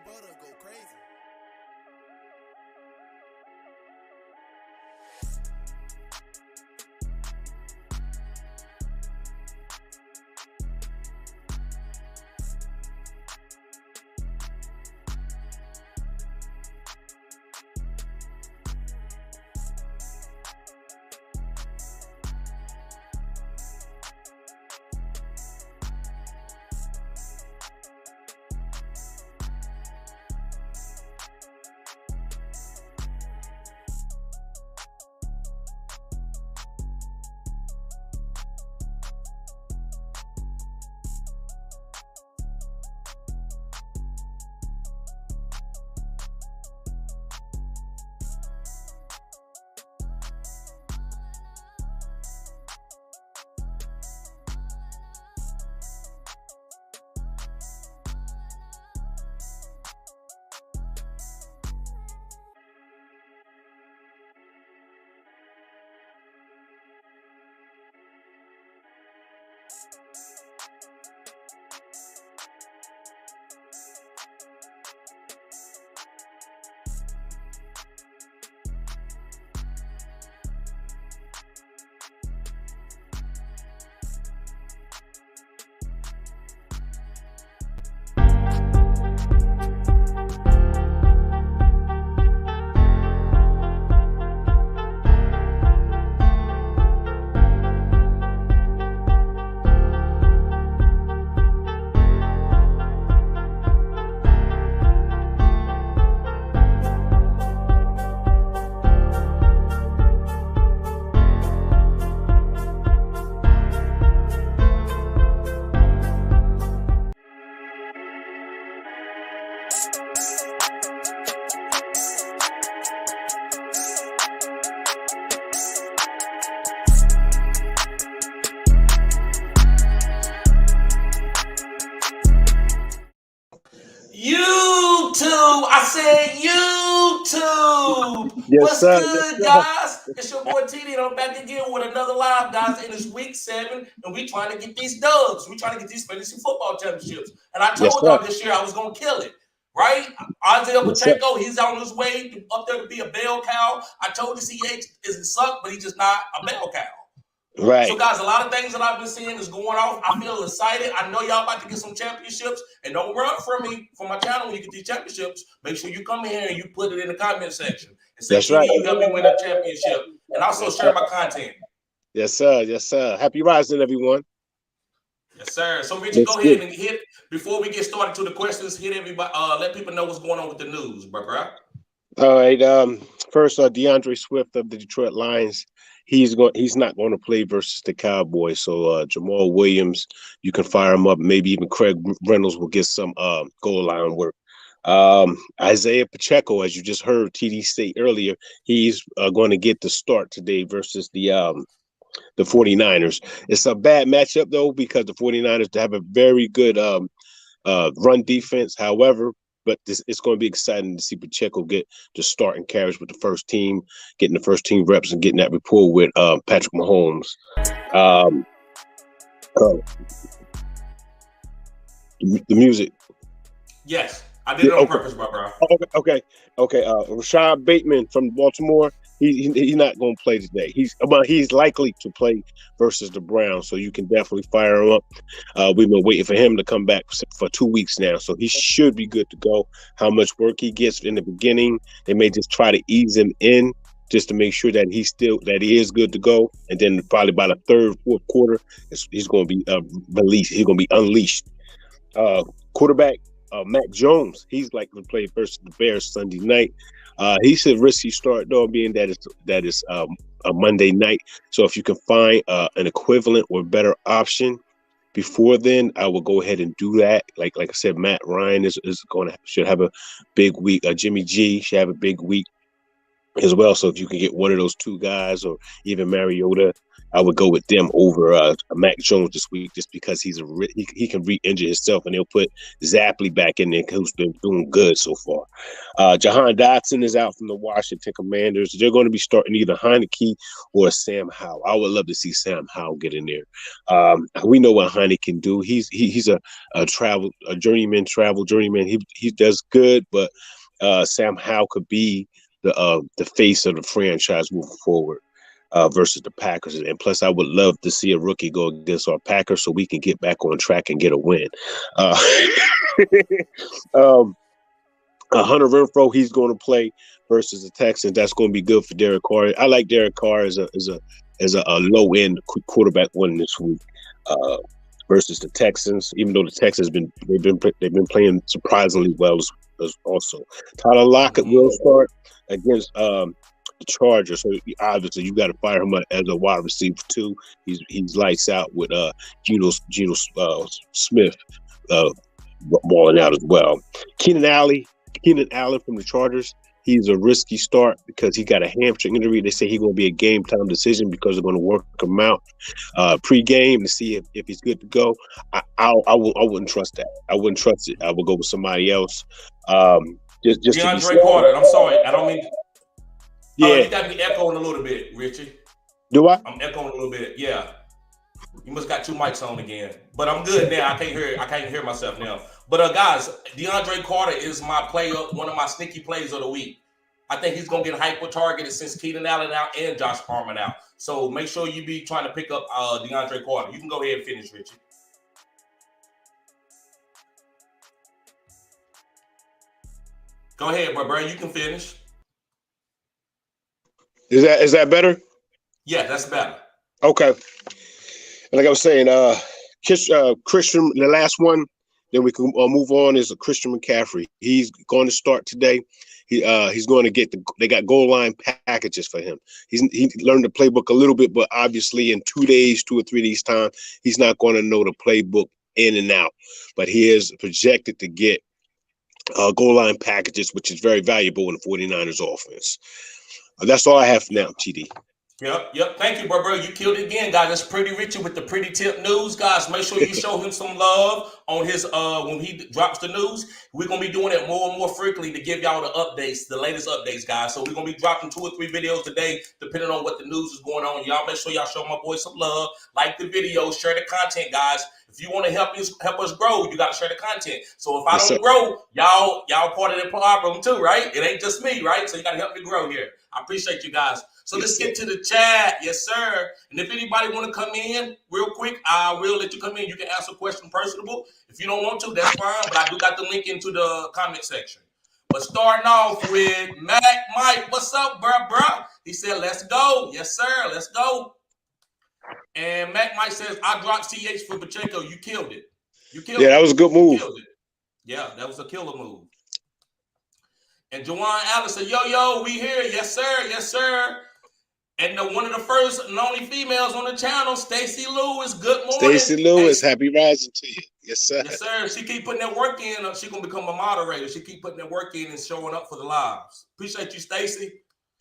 Butter go crazy. YouTube, I said YouTube. Yes, What's sir. good, guys? It's your boy TD, and I'm back again with another live, guys. And it's week 7, and we trying to get these dubs. We trying to get these fantasy football championships. And I told y'all this year I was gonna kill it, right? Isaiah Pacheco, he's on his way up there to be a bell cow. I told you CH isn't suck, but he's just not a bell cow. Right. So, guys, a lot of things that I've been seeing is going off. I feel excited. I know y'all about to get some championships. And don't run from me from my channel when you get these championships. Make sure you come here and you put it in the comment section. And say, That's right. You help me win a championship. And also share my content. Yes, sir. Yes, sir. Happy rising, everyone. Yes, sir. So, Richie, go ahead and hit, before we get started to the questions, hit everybody, let people know what's going on with the news, bro. All right. First, DeAndre Swift of the Detroit Lions. He's not going to play versus the Cowboys. So Jamal Williams, you can fire him up. Maybe even Craig Reynolds will get some goal line work. Isaiah Pacheco, as you just heard TD say earlier, he's going to get the start today versus the 49ers. It's a bad matchup, though, because the 49ers have a very good run defense. However, but it's going to be exciting to see Pacheco get the start and carries with the first team, getting the first team reps and getting that rapport with Patrick Mahomes. The music. Yes, I did it on purpose, bro. Okay. Rashad Bateman from Baltimore. He's not going to play today. He's likely to play versus the Browns, so you can definitely fire him up. We've been waiting for him to come back for 2 weeks now, so he should be good to go. How much work he gets in the beginning, they may just try to ease him in just to make sure that he is good to go, and then probably by the third, fourth quarter, he's going to be released. He's going to be unleashed. Quarterback Mac Jones, he's likely to play versus the Bears Sunday night. He said risky start though, being that it's a Monday night. So if you can find an equivalent or better option before then, I will go ahead and do that. Like I said, Matt Ryan should have a big week. Jimmy G should have a big week as well. So if you can get one of those two guys or even Mariota, I would go with them over Mac Jones this week, just because he can re-injure himself, and they'll put Zappy back in there, who's been doing good so far. Jahan Dotson is out from the Washington Commanders. They're going to be starting either Heineke or Sam Howell. I would love to see Sam Howell get in there. We know what Heineke can do. He's a journeyman. He does good, but Sam Howell could be the face of the franchise moving forward. Versus the Packers. And plus, I would love to see a rookie go against our Packers so we can get back on track and get a win. Hunter Renfrow, he's going to play versus the Texans. That's going to be good for Derek Carr. I like Derek Carr as a low end quarterback one this week versus the Texans. Even though the Texans they've been playing surprisingly well as also. Tyler Lockett will start against the Chargers, so obviously you got to fire him as a wide receiver too. He's lights out with Geno Smith balling out as well. Keenan Allen from the Chargers, he's a risky start because he got a hamstring injury. They say he's going to be a game time decision because they're going to work him out pre-game to see if he's good to go. I wouldn't trust that. I wouldn't trust it. I would go with somebody else. Just DeAndre Carter. I'm sorry, I don't mean. Yeah, you got me echoing a little bit, Richie. Do I? I'm echoing a little bit. Yeah, you must got two mics on again. But I'm good now. I can't hear myself now. But guys, DeAndre Carter is my player, one of my sneaky plays of the week. I think he's gonna get hyper targeted since Keenan Allen out and Josh Palmer out. So make sure you be trying to pick up DeAndre Carter. You can go ahead and finish, Richie. Go ahead, bro. You can finish. Is that better? Yeah, that's better. Okay. And like I was saying, Christian, the last one, then we can move on, is Christian McCaffrey. He's going to start today. He's going to they got goal line packages for him. He learned the playbook a little bit, but obviously in 2 or 3 days time, he's not going to know the playbook in and out. But he is projected to get goal line packages, which is very valuable in the 49ers offense. That's all I have for now, TD. Yep. Thank you, bro. You killed it again, guys. That's PrettyRichie with the Pretty Tip News, guys. Make sure you show him some love on his when he drops the news. We're gonna be doing it more and more frequently to give y'all the updates, the latest updates, guys. So we're gonna be dropping 2 or 3 videos a day, depending on what the news is going on. Y'all make sure y'all show my boy some love, like the video, share the content, guys. If you want to help us grow, you got to share the content. So if I don't grow, y'all part of the problem too, right? It ain't just me, right? So you got to help me grow here. I appreciate you guys. So let's get to the chat. Yes, sir. And if anybody want to come in real quick, I will let you come in. You can ask a question personable. If you don't want to, that's fine. But I do got the link into the comment section. But starting off with Mike. What's up, bruh? He said, let's go. Yes, sir. Let's go. And Mike says, I dropped CH for Pacheco. You killed it. Yeah, that was a good move. Yeah, that was a killer move. And Jawan Allen said, yo, we here. Yes, sir. And one of the first and only females on the channel, Stacy Lewis. Good morning. Stacy Lewis, happy rising to you. Yes, sir. Yes, sir. She keep putting that work in. She going to become a moderator. She keep putting that work in and showing up for the lives. Appreciate you, Stacy.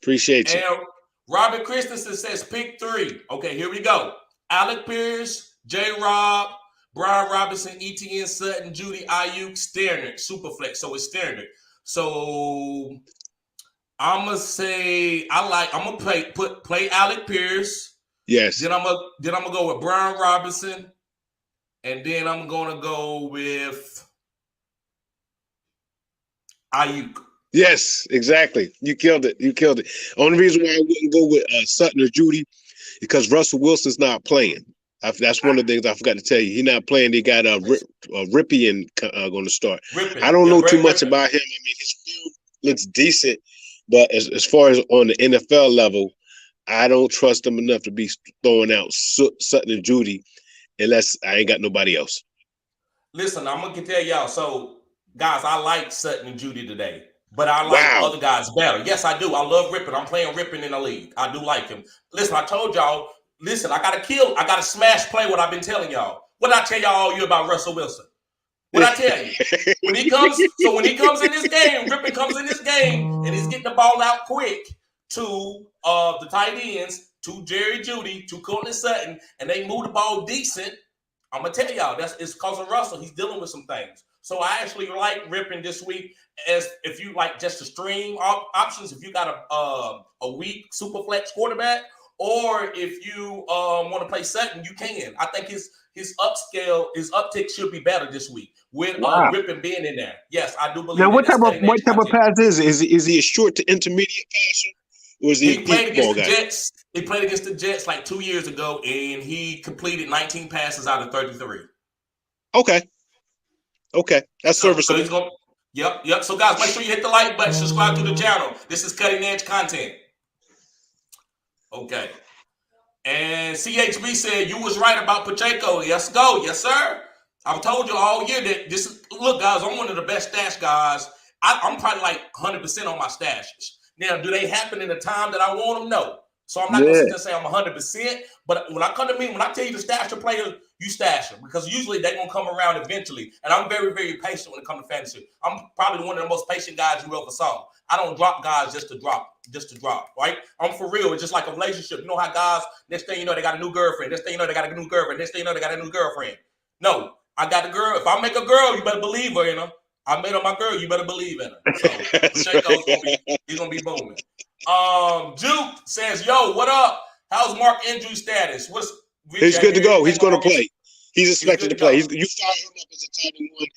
Appreciate you. And Robert Christensen says, pick 3. Okay, here we go. Alec Pierce, J-Rob, Brian Robinson, ETN, Sutton, Judy, Ayuk, Sterner, Superflex. So it's Sterner. So I'm gonna say I'm gonna play Alec Pierce. Yes. Then I'm gonna go with Brian Robinson, and then I'm gonna go with Ayuk. Yes, exactly. You killed it. Only reason why I wouldn't go with Sutton or Judy because Russell Wilson's not playing. That's one of the things I forgot to tell you. He's not playing. They got Ripien going to start. I don't know too much about him. I mean, his film looks decent, but as far as on the NFL level, I don't trust him enough to be throwing out Sutton and Judy unless I ain't got nobody else. Listen, I'm going to tell y'all. So, guys, I like Sutton and Judy today. But I like other guys better. Yes, I do. I love Ripien. I'm playing Ripien in the league. I do like him. Listen, I told y'all, I got to smash play what I've been telling y'all. What did I tell y'all all year about Russell Wilson? What did I tell you? When he comes in this game, Ripien comes in this game, and he's getting the ball out quick to the tight ends to Jerry Jeudy, to Courtland Sutton, and they move the ball decent, I'm gonna tell y'all it's because of Russell. He's dealing with some things. So I actually like ripping this week as if you like just the stream options. If you got a weak super flex quarterback, or if you want to play Sutton, you can. I think his uptick should be better this week with Rippin being in there. Yes, I do believe. Now, what type of pass is it? Is he a short to intermediate passer? Or is he played against the Jets. He played against the Jets like 2 years ago, and he completed 19 passes out of 33. Okay, that's serviceable. So yep. So guys, make sure you hit the like button, subscribe to the channel. This is cutting edge content. Okay. And CHB said you was right about Pacheco. Yes, go. Yes, sir. I've told you all year that look, guys, I'm one of the best stash guys. I'm probably like 100% on my stashes. Now, do they happen in the time that I want them? No. So I'm not going to say I'm 100%. But when I tell you to stash a player, you stash them because usually they're going to come around eventually. And I'm very, very patient when it comes to fantasy. I'm probably one of the most patient guys you ever saw. I don't drop guys just to drop, right? I'm for real. It's just like a relationship. You know how guys, next thing you know, they got a new girlfriend. Next thing you know, they got a new girlfriend. Next thing you know, they got a new girlfriend. No, I got a girl. If I make a girl, you better believe her in her. I made her my girl, you better believe in her. So Pacheco's he's gonna be booming. Juke says, yo, what up? How's Mark injury status? He's good to go. He's gonna play. He's expected to play. You fire him up as a tight end one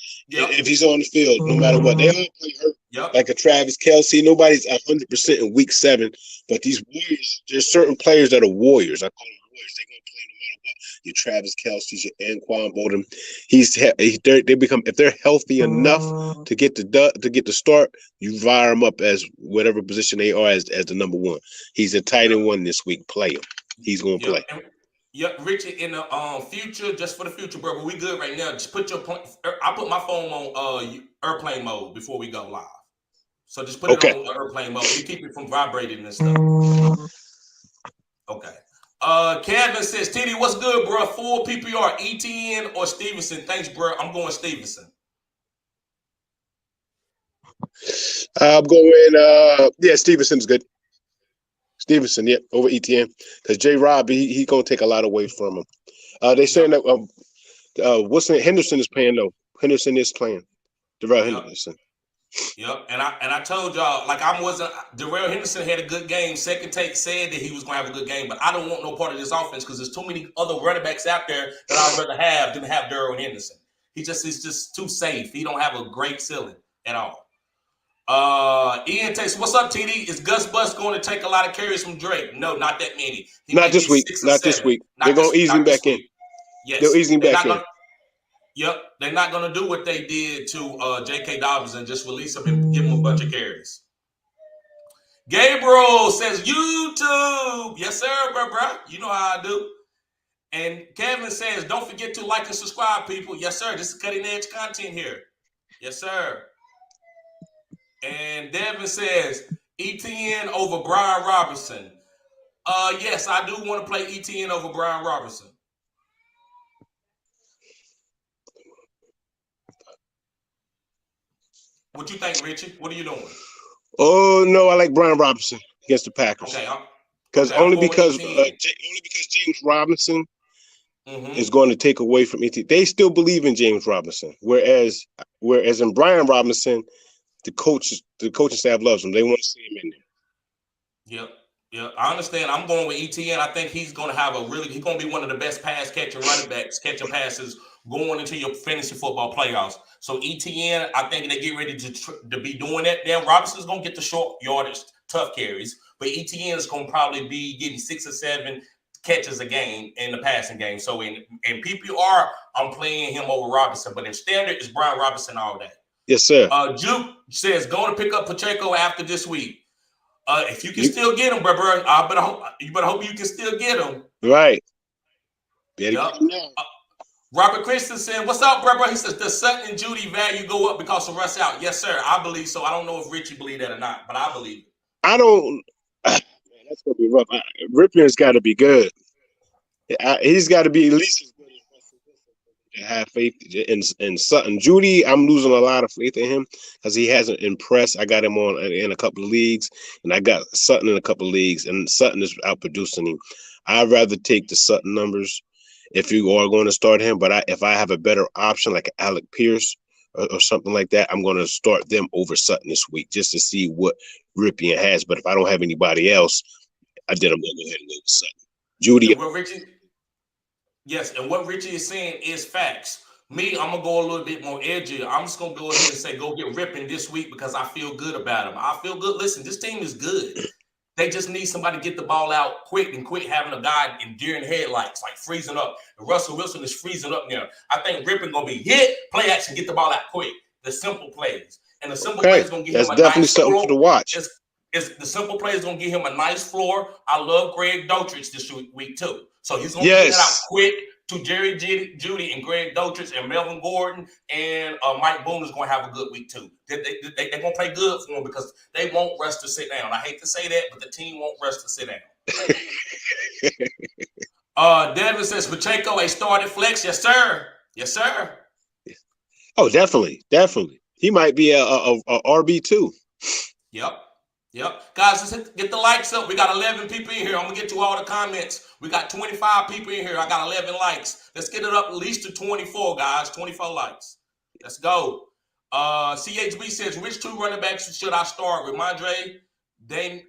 if he's on the field, no matter what. They all play hurt. Like a Travis Kelce. Nobody's 100% in week 7. But these Warriors, there's certain players that are warriors. I call them warriors. They're gonna play no matter what. Your Travis Kelce's, your Anquan Bolden. They become, if they're healthy enough to get the start, you fire them up as whatever position they are as the number one. He's a tight end one this week. Play him. He's gonna play. Yep, Richie, in the future, just for the future, bro. But we good right now. Just put I put my phone on airplane mode before we go live. So just put it on airplane mode. You keep it from vibrating and stuff. Okay. Kevin says, TD, what's good, bro? Full PPR, ETN or Stevenson? Thanks, bro. I'm going Stevenson. I'm going. Stevenson's good. Stevenson, over ETN, because J. Rob, he gonna take a lot away from him. They saying that Henderson is playing though. Henderson is playing. Darrell Henderson. Yep, and I told y'all, like Darrell Henderson had a good game. Second Take said that he was gonna have a good game, but I don't want no part of this offense because there's too many other running backs out there that I'd rather have than have Darrell Henderson. He's just too safe. He don't have a great ceiling at all. Ian takes, what's up, TD? Is Gus Bus going to take a lot of carries from Drake? No, not that many. Not this week. Not this week. They're going to ease him back in. Yes. They'll ease him back in. Yep. They're not going to do what they did to J.K. Dobbins and just release him and give him a bunch of carries. Gabriel says, YouTube. Yes, sir, bro. You know how I do. And Kevin says, don't forget to like and subscribe, people. Yes, sir. This is cutting edge content here. Yes, sir. And Devin says, ETN over Brian Robinson. Yes, I do want to play ETN over Brian Robinson. What you think, Richie? What are you doing? Oh, no, I like Brian Robinson against the Packers. Okay. Only because James Robinson is going to take away from ETN. They still believe in James Robinson, whereas in Brian Robinson, the coaching staff loves him. They want to see him in there. Yep. I understand. I'm going with ETN. I think he's going to have he's going to be one of the best pass catching running backs, catching passes going into your fantasy football playoffs. So ETN, I think they get ready to be doing that. Then Robinson's going to get the short yardage, tough carries, but ETN is going to probably be getting 6 or 7 catches a game in the passing game. So in PPR, I'm playing him over Robinson, but in standard, it's Brian Robinson all day. Yes, sir. Juke says, going to pick up Pacheco after this week. If you can still get him, bro, you better hope you can still get him. Right. Robert Christensen, what's up, bro? He says, does Sutton and Jeudy value go up because of Russ out? Yes, sir. I believe so. I don't know if Richie believe that or not, but I believe it. I don't. Man, that's going to be rough. Rippion's got to be good. He's got to be at least as good as have faith in Sutton. Judy, I'm losing a lot of faith in him because he hasn't impressed. I got him on in a couple of leagues, and I got Sutton in a couple of leagues, and Sutton is outproducing him. I'd rather take the Sutton numbers if you are going to start him, but if I have a better option like Alec Pierce or something like that, I'm going to start them over Sutton this week just to see what Ripien has. But if I don't have anybody else, I'm going to go ahead and go with Sutton. Judy. Yes, and what Richie is saying is facts. Me, I'm going to go a little bit more edgy. I'm just going to go ahead and say go get Ripien this week because I feel good about him. I feel good. Listen, this team is good. They just need somebody to get the ball out quick and quit having a guy in deer in headlights, like freezing up. And Russell Wilson is freezing up now. I think Ripien going to be hit, play action, get the ball out quick. The simple plays. And the simple plays going to give him a definitely nice something floor. to watch. It's the simple plays going to give him a nice floor. I love Greg Dulcich this week too. So he's going to get it out quick to Jerry Judy and Greg Dulcich and Melvin Gordon, and Mike Boone is going to have a good week too. They're going to play good for him because they won't rush to sit down. I hate to say that, but the team won't rush to sit down. Devin says, Pacheco a started flex. Yes, sir. Yes, sir. Oh, definitely. Definitely. He might be a RB too. Yep. Guys, let's get the likes up. We got 11 people in here. I'm going to get to all the comments. We got 25 people in here. I got 11 likes. Let's get it up at least to 24, guys. 24 likes. Let's go. CHB says, which two running backs should I start? Ramondre, Damian,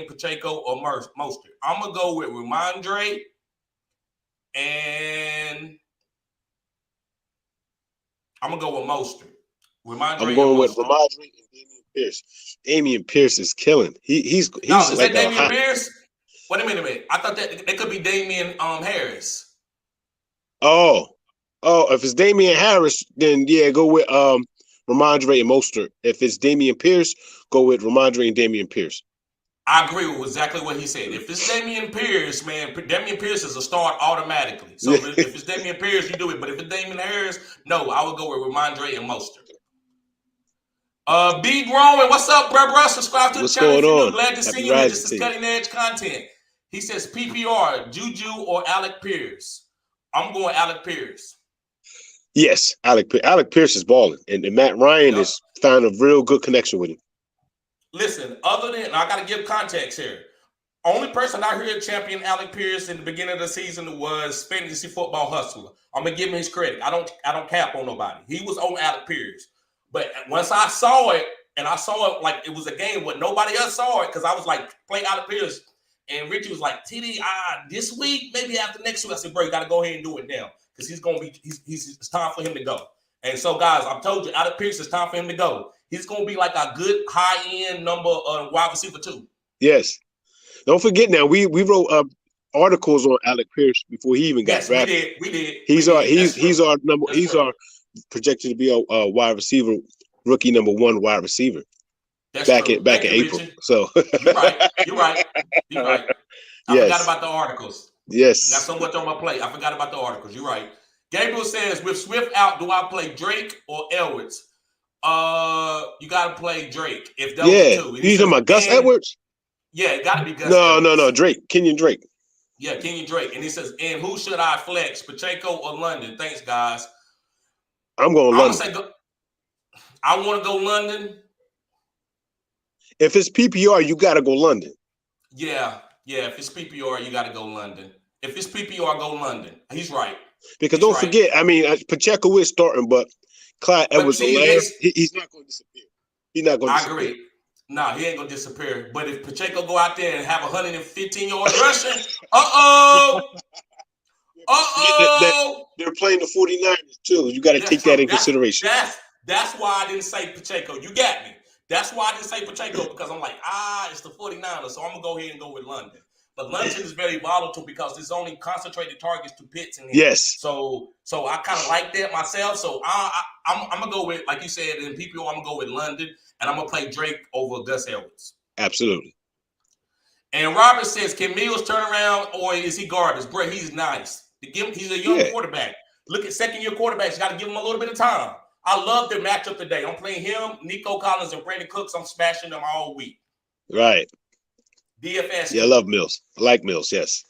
Pacheco, or Mostert? I'm going to go with Ramondre and I'm going to go with Mostert. I'm going with Ramondre and Damian Pierce. Damian Pierce is killing. He's is like that Damian Pierce? Wait a minute. I thought that it could be Damian Harris. Oh, if it's Damian Harris, then yeah, go with Ramondre and Mostert. If it's Damian Pierce, go with Ramondre and Damian Pierce. I agree with exactly what he said. If it's Damian Pierce, man, Damian Pierce is a start automatically. So if it's Damian Pierce, you do it. But if it's Damian Harris, no, I would go with Ramondre and Mostert. B Growing, what's up, bro? Subscribe to the channel if you're glad to see you. This is cutting edge content. He says PPR, Juju or Alec Pierce. I'm going Alec Pierce. Yes, Alec Pierce is balling, and Matt Ryan is found a real good connection with him. Listen, other than I got to give context here. Only person I heard champion Alec Pierce in the beginning of the season was Fantasy Football Hustler. I'm gonna give him his credit. I don't cap on nobody. He was on Alec Pierce. But once I saw it, and I saw it like it was a game where nobody else saw it, because I was like, play Alec Pierce. And Richie was like, TD, this week, maybe after next week. I said, bro, you got to go ahead and do it now. Because it's time for him to go. And so, guys, I've told you, Alec Pierce, it's time for him to go. He's going to be like a good high-end number wide receiver, too. Yes. Don't forget now, we wrote articles on Alec Pierce before he even got drafted. We did. He's our number. He's our projected to be a wide receiver, rookie number 1 wide receiver. That's back in April. Richie. So You're right. I forgot about the articles. Yes. I got so much on my plate. I forgot about the articles. You're right. Gabriel says, with Swift out, do I play Drake or Edwards? You got to play Drake. If those two. You talking about Gus Edwards? Yeah, it got to be Gus Edwards. No. Drake. Kenyon Drake. Yeah, Kenyon Drake. And he says, and who should I flex? Pacheco or London? Thanks, guys. I'm going London. I want to go London. If it's PPR, you got to go London. Yeah. If it's PPR, you got to go London. If it's PPR, go London. He's right. Because don't forget, I mean, Pacheco is starting, but Clyde Edwards-Helaire, he's not going to disappear. He's not going to disappear. I agree. No, he ain't going to disappear. But if Pacheco go out there and have 115 yards rushing, they're playing the 49ers too. You got to take that in consideration. That's why I didn't say Pacheco. You got me. That's why I didn't say Pacheco, because I'm like, it's the 49ers, so I'm going to go ahead and go with London. But London is very volatile because there's only concentrated targets to Pitts in here. Yes. So I kind of like that myself. So I'm going to go with, like you said, in PPO, I'm going to go with London, and I'm going to play Drake over Gus Edwards. Absolutely. And Robert says, can Mills turn around, or is he garbage? Bro, he's nice. He's a young quarterback. Look at second-year quarterbacks. You got to give him a little bit of time. I love their matchup today. I'm playing him, Nico Collins, and Brandon Cooks. I'm smashing them all week. Right. DFS. Yeah, I love Mills. I like Mills, yes.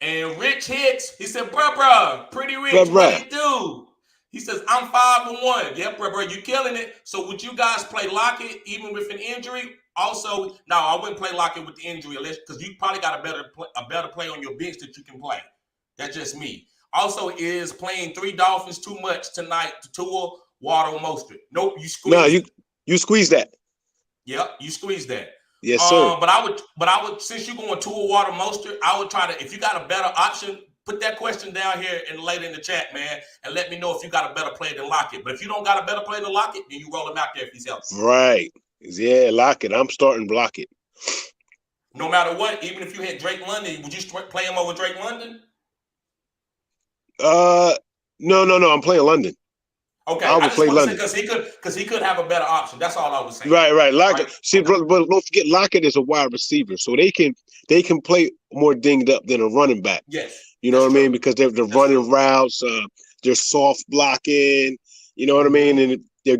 And Rich Hicks, he said, bruh, pretty rich, what Bruh. it do? He says, I'm 5-1. Yep, bruh, you killing it. So would you guys play Lockett even with an injury? Also, no, I wouldn't play Lockett with the injury because you probably got a better play on your bench that you can play. That's just me. Also, is playing 3 Dolphins too much tonight to Tua, Waddle, Mostert? Nope, you squeeze. No, you squeeze that. Yep, you squeeze that. Yes, sir. But I would, since you're going Tua, Waddle, Mostert, I would try to, if you got a better option, put that question down here and later in the chat, man, and let me know if you got a better play than Lockett. But if you don't got a better play than Lockett, then you roll him out there if he's healthy. Right. Yeah, Lockett. I'm starting Lockett. No matter what, even if you had Drake London, would you play him over Drake London? No. I'm playing London. Okay, I would play London because he could have a better option. That's all I was saying. Right. Lockett. Right? See, okay. But don't forget, Lockett is a wide receiver, so they can play more dinged up than a running back. Yes, you know what I mean, because they're running routes, they're soft blocking. You know what I mean, and they're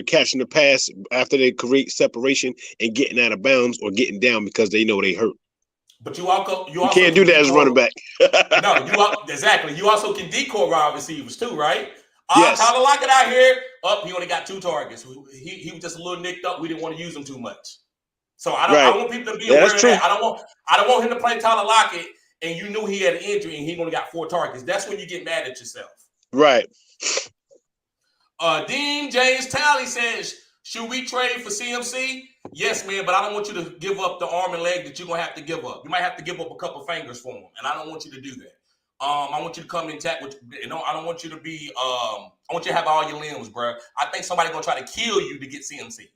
catching the pass after they create separation and getting out of bounds or getting down because they know they hurt. But you also can't do that as running back. No, exactly. You also can decoy wide receivers too, right? Yes. Tyler Lockett out here. He only got 2 targets. He was just a little nicked up. We didn't want to use him too much. So I want people to be aware of that. I don't want him to play Tyler Lockett and you knew he had an injury and he only got 4 targets. That's when you get mad at yourself. Right. Dean James Talley says, should we trade for CMC? Yes, man, but I don't want you to give up the arm and leg that you're going to have to give up. You might have to give up a couple fingers for him, and I don't want you to do that. I want you to come intact with, I don't want you to be, I want you to have all your limbs, bro. I think somebody's going to try to kill you to get CMC.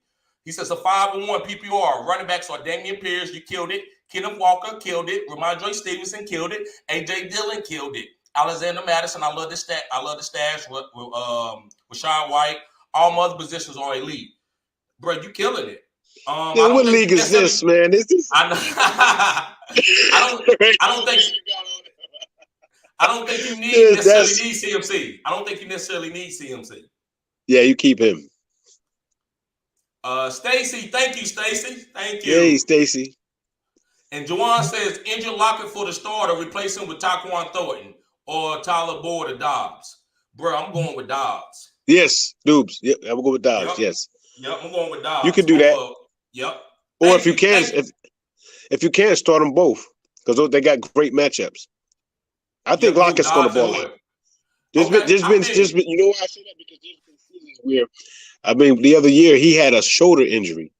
He says a 5-1 PPR. Running backs are Damian Pierce, you killed it. Kenneth Walker killed it. Ramondre Stevenson killed it. A.J. Dillon killed it. Alexander Madison, I love the stash with Rashad White. All my other positions are elite. Bro, you killing it. What league is this, man? Is this? I don't think you necessarily need CMC. I don't think you necessarily need CMC. Yeah, you keep him. Stacy, thank you, Stacy. Thank you. Hey, Stacy. And Juwan says, injure Lockett for the starter, replace him with Taquan Thornton or Tyler Boyd or Dobbs. Bro, I'm going with Dobbs. Yes, Doobs. Yep, I'm going with Dobbs. Yep. Yes. Yep, I'm going with Dobbs. You can do that. Yep. Or if you can start them both because they got great matchups. I think Lockett's going to ball out. There's been, you know why I say that? Because there's been seasons where, I mean, the other year he had a shoulder injury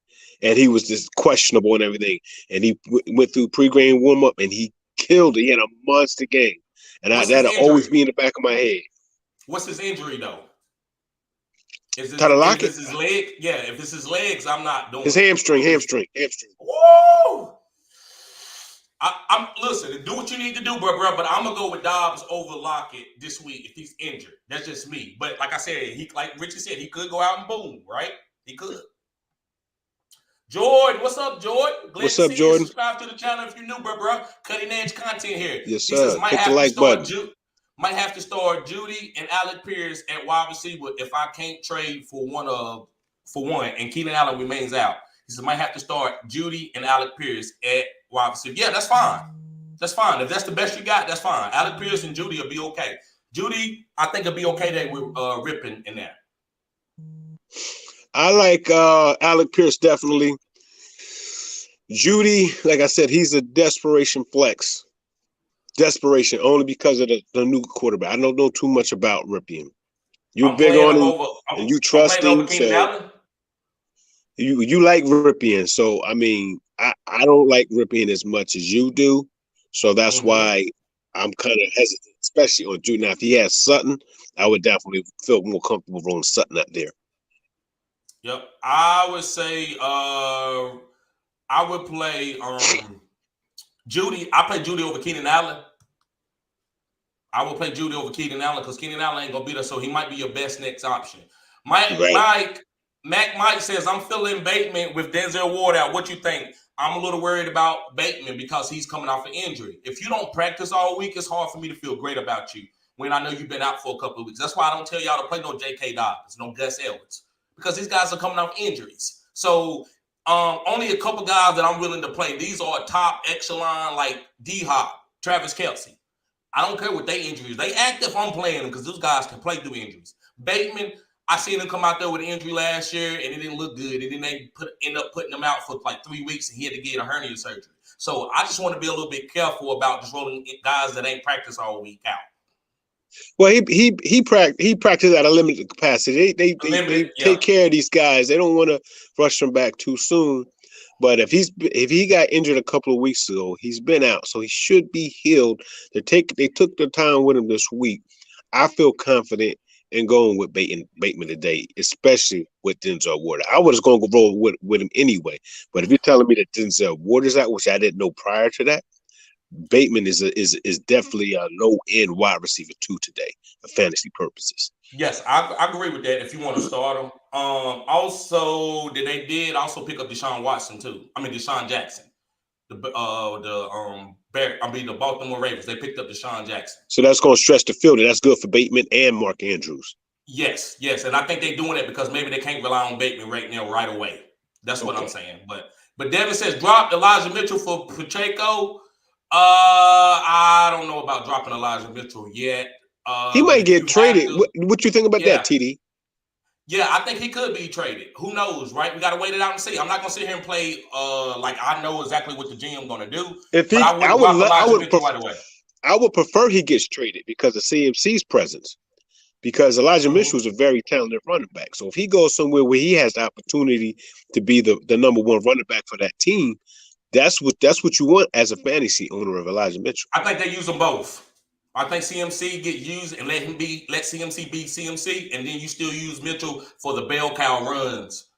and he was just questionable and everything. And he went through pre-game warm-up and he killed it. He had a monster game. And that'll always be in the back of my head. What's his injury, though? Tyler Lockett? Is his leg? Yeah, if it's his legs, I'm not doing his hamstring. Whoa! I'm listen, do what you need to do, bro. But I'm gonna go with Dobbs over Lockett this week if he's injured. That's just me. But like I said, like Richie said, he could go out and boom, right? He could. Jordan, what's up, Jordan? What's up, Jordan? Subscribe to the channel if you're new, bro. Cutting edge content here. Yes, sir. He says, hit the like button. Might have to start Judy and Alec Pierce at wide receiver if I can't trade for one, and Keenan Allen remains out. He said might have to start Judy and Alec Pierce at wide receiver. Yeah, that's fine. That's fine. If that's the best you got, that's fine. Alec Pierce and Judy will be okay. Judy, I think it'll be okay that we're ripping in there. I like Alec Pierce definitely. Judy, like I said, he's a desperation flex. Desperation only because of the new quarterback. I don't know too much about Ripien. You're big on him and you trust him. So you like Ripien. So I mean, I don't like Ripien as much as you do. So that's why I'm kind of hesitant, especially on Judy. Now, if he has Sutton, I would definitely feel more comfortable rolling Sutton out there. Yep. I would say I would play Judy. I play Judy over Keenan Allen. I will play Judy over Keenan Allen because Keenan Allen ain't gonna beat us, so he might be your best next option. Mike says I'm filling Bateman with Denzel Ward out. What you think? I'm a little worried about Bateman because he's coming off an injury. If you don't practice all week, it's hard for me to feel great about you when I know you've been out for a couple of weeks. That's why I don't tell y'all to play no J.K. Dobbins, no Gus Edwards, because these guys are coming off injuries. So only a couple guys that I'm willing to play. These are top echelon like D-Hop, Travis Kelce. I don't care what they injuries. They active, I'm playing them because those guys can play through injuries. Bateman, I seen him come out there with an injury last year, and it didn't look good. And then they end up putting him out for like 3 weeks, and he had to get a hernia surgery. So I just want to be a little bit careful about just rolling guys that ain't practiced all week out. Well, he practiced at a limited capacity. They take care of these guys. They don't want to rush them back too soon. But if he got injured a couple of weeks ago, he's been out, so he should be healed. They took the time with him this week. I feel confident in going with Bateman today, especially with Denzel Ward. I was going to roll with him anyway. But if you're telling me that Denzel Ward is out, which I didn't know prior to that, Bateman is definitely a low-end wide receiver 2 today for fantasy purposes. Yes, I agree with that if you want to start him. Also, they did also pick up Deshaun Jackson. The Baltimore Ravens. They picked up Deshaun Jackson. So that's going to stretch the field, and that's good for Bateman and Mark Andrews. Yes. And I think they're doing it because maybe they can't rely on Bateman right now, right away. That's what I'm saying. But Devin says drop Elijah Mitchell for Pacheco. I don't know about dropping Elijah Mitchell yet. He might get traded. What you think about that, TD? Yeah, I think he could be traded. Who knows, right? We got to wait it out and see. I'm not going to sit here and play like I know exactly what the GM going to do. I would prefer he gets traded because of CMC's presence. Because Elijah Mitchell is a very talented running back. So if he goes somewhere where he has the opportunity to be the number one running back for that team, that's what you want as a fantasy owner of Elijah Mitchell. I think they use them both. I think CMC get used and let CMC be CMC, and then you still use Mitchell for the bell cow runs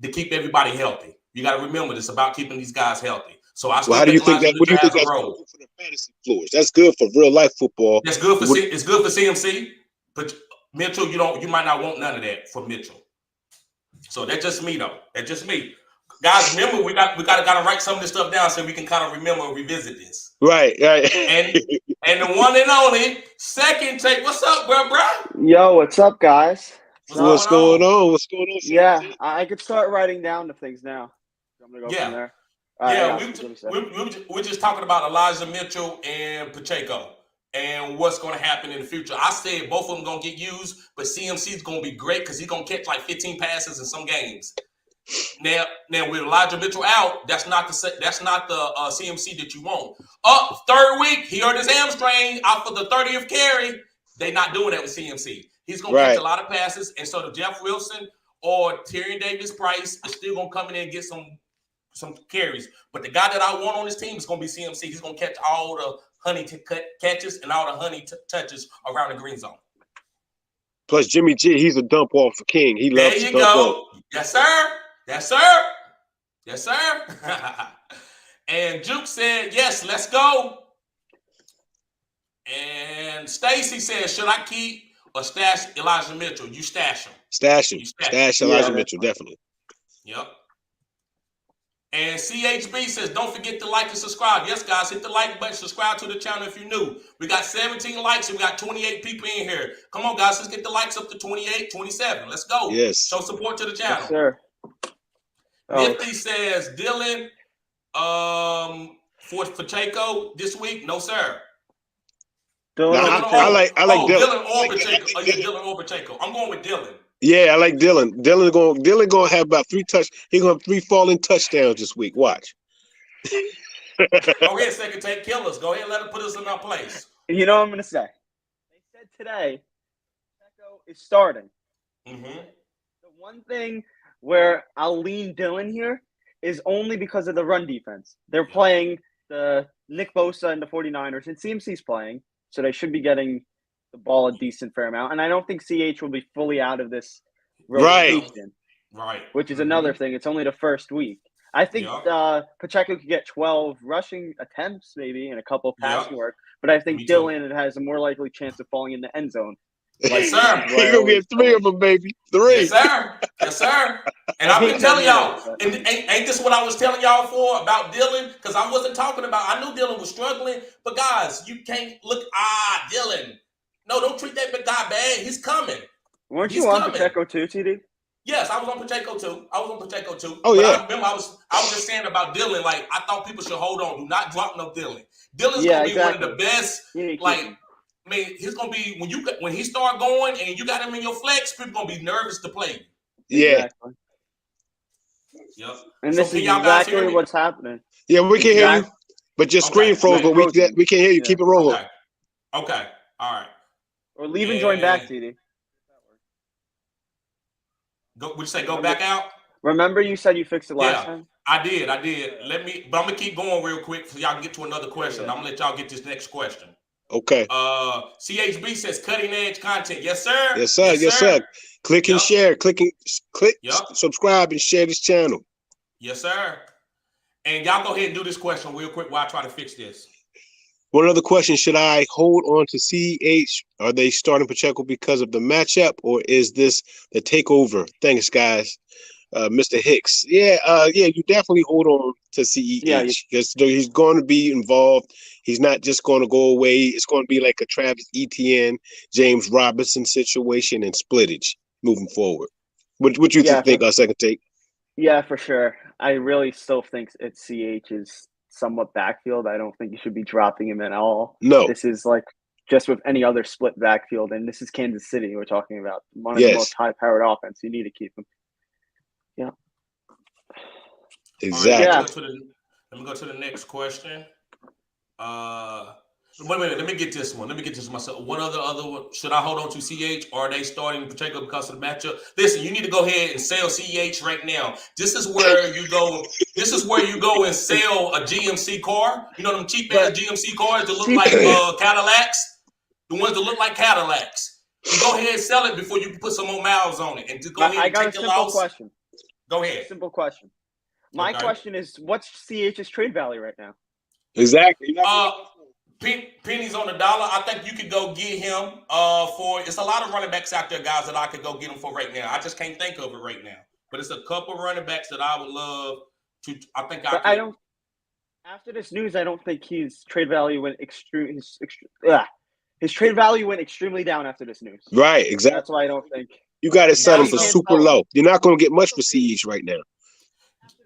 to keep everybody healthy. You got to remember this about keeping these guys healthy. So I still how do you think that? What do you think that's good for the fantasy floors? That's good for real life football. That's good for it's good for CMC, but Mitchell, you might not want none of that for Mitchell. So that's just me though. That's just me. Guys, remember we got to kind of write some of this stuff down so we can kind of remember and revisit this. Right. And the one and only second take. What's up, bro? Yo, what's up, guys? What's going on? Yeah, I could start writing down the things now. I'm gonna go from there. We're just talking about Elijah Mitchell and Pacheco and what's going to happen in the future. I said both of them going to get used, but CMC is going to be great because he's going to catch like 15 passes in some games. Now with Elijah Mitchell out, that's not the CMC that you want. Third week, he hurt his hamstring out for the 30th carry. They're not doing that with CMC. He's going to catch a lot of passes, and so the Jeff Wilson or Tyrion Davis-Price is still going to come in and get some carries. But the guy that I want on this team is going to be CMC. He's going to catch all the honey catches and all the honey touches around the green zone. Plus Jimmy G, he's a dump off for King. He loves to dump off. Yes, sir. And Juke said, yes, let's go. And Stacy said, should I keep or stash Elijah Mitchell? You stash him. Stash Elijah Mitchell, definitely. Yep. And CHB says, don't forget to like and subscribe. Yes, guys, hit the like button. Subscribe to the channel if you're new. We got 17 likes and we got 28 people in here. Come on, guys. Let's get the likes up to 28, 27. Let's go. Yes. Show support to the channel. Yes, sir. Nifty says, Dylan for Pacheco this week? No, sir. I like Dylan. Dylan or Pacheco. Dylan or Pacheco. I'm going with Dylan. Yeah, I like Dylan. Dylan gonna have about 3 He's gonna have 3 falling touchdowns this week. Watch. Go ahead, second take killers. Go ahead, let him put us in our place. You know what I'm gonna say? They said today, Pacheco is starting. Mm-hmm. The one thing where I'll lean Dylan here is only because of the run defense. They're playing the Nick Bosa and the 49ers, and CMC's playing, so they should be getting the ball a decent fair amount. And I don't think CH will be fully out of this rotation. Right. Which is another thing. It's only the first week. I think Pacheco could get 12 rushing attempts maybe and a couple of passing work, but I think Dylan has a more likely chance of falling in the end zone. Yes, sir. He's going to get 3 of them, baby. 3. Yes, sir. And I've been telling y'all, and ain't this what I was telling y'all for about Dylan? Because I wasn't talking about, I knew Dylan was struggling, but guys, you can't look, Dylan. No, don't treat that big guy bad. He's coming. Weren't you on Pacheco too, TD? Yes, I was on Pacheco too. Oh, but yeah. I remember I was just saying about Dylan, like, I thought people should hold on. Do not drop no Dylan. Dylan's going to be one of the best, like, I mean, he's gonna be when he start going and you got him in your flex, people gonna be nervous to play you. Yeah. Exactly. Yep. And So this is can y'all guys hear exactly me? what's happening. Yeah, we can hear you, but your screen froze. But we can hear you. Yeah. Keep it rolling. Okay. All right. Or leave and join back, TD. Would you say go back out? Remember you said you fixed it last time? I did. But I'm gonna keep going real quick so y'all can get to another question. I'm gonna let y'all get this next question. Okay. CHB says cutting edge content. Yes, sir. Yes, sir. Yes, sir. Click and share. Click, subscribe and share this channel. Yes, sir. And y'all go ahead and do this question real quick while I try to fix this. One other question: should I hold on to CH? Are they starting Pacheco because of the matchup, or is this the takeover? Thanks, guys. Mr. Hicks. Yeah, you definitely hold on to CEH because he's going to be involved. He's not just going to go away. It's going to be like a Travis Etienne, James Robinson situation and splittage moving forward. What you think? Our second take? Yeah, for sure. I really still think it's CH's somewhat backfield. I don't think you should be dropping him at all. No. This is like just with any other split backfield, and this is Kansas City we're talking about. One of the most high-powered offense. You need to keep him. Yeah. Exactly. Right, let me go to the next question. Wait a minute. Let me get this one. Myself. One other one. Should I hold on to CH, or are they starting Pacheco because of the matchup? Listen, you need to go ahead and sell CH right now. This is where you go. And sell a GMC car. You know them cheap ass GMC cars that look like Cadillacs. The ones that look like Cadillacs. You go ahead and sell it before you put some more miles on it, and just go ahead and take your loss. Question. Go ahead. Simple question. My question is, what's CH's trade value right now? Exactly. Pennies on the dollar. I think you could go get him for. It's a lot of running backs out there, guys, that I could go get him for right now. I just can't think of it right now. But it's a couple running backs that I would love to. I think I don't. After this news, I don't think his trade value went his trade value went extremely down after this news. Right. Exactly. That's why I don't think. You got to sell him for super low. You're not going to get much for CH right now.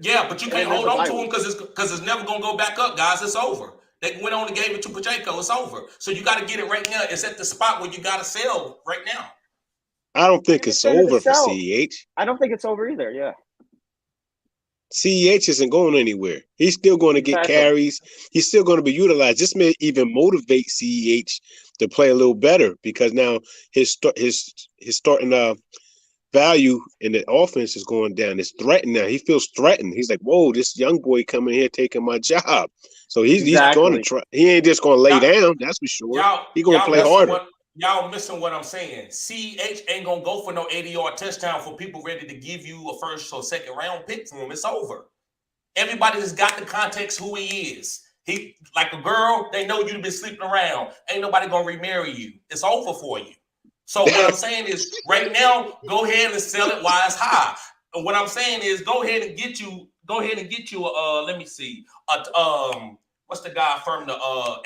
Yeah, but you can't hold on to him because it's never going to go back up, guys. It's over. They went on and gave it to Pacheco. It's over. So you got to get it right now. It's at the spot where you got to sell right now. I don't think it's over for CEH. I don't think it's over either, yeah. CEH isn't going anywhere. He's still going to get carries. He's still going to be utilized. This may even motivate CEH to play a little better because now his starting value in the offense is going down. It's threatened now. He feels threatened. He's like, whoa, this young boy coming here taking my job. So he's going to try. He ain't just going to lay down. That's for sure. He's going to play harder. Y'all missing what I'm saying. CH ain't going to go for no 80-yard touchdown for people ready to give you a first or second round pick for him. It's over. Everybody has got the context who he is. He like a girl, they know you've been sleeping around. Ain't nobody going to remarry you. It's over for you. So what I'm saying is right now, go ahead and sell it while it's high. And what I'm saying is go ahead and get you let me see. What's the guy from the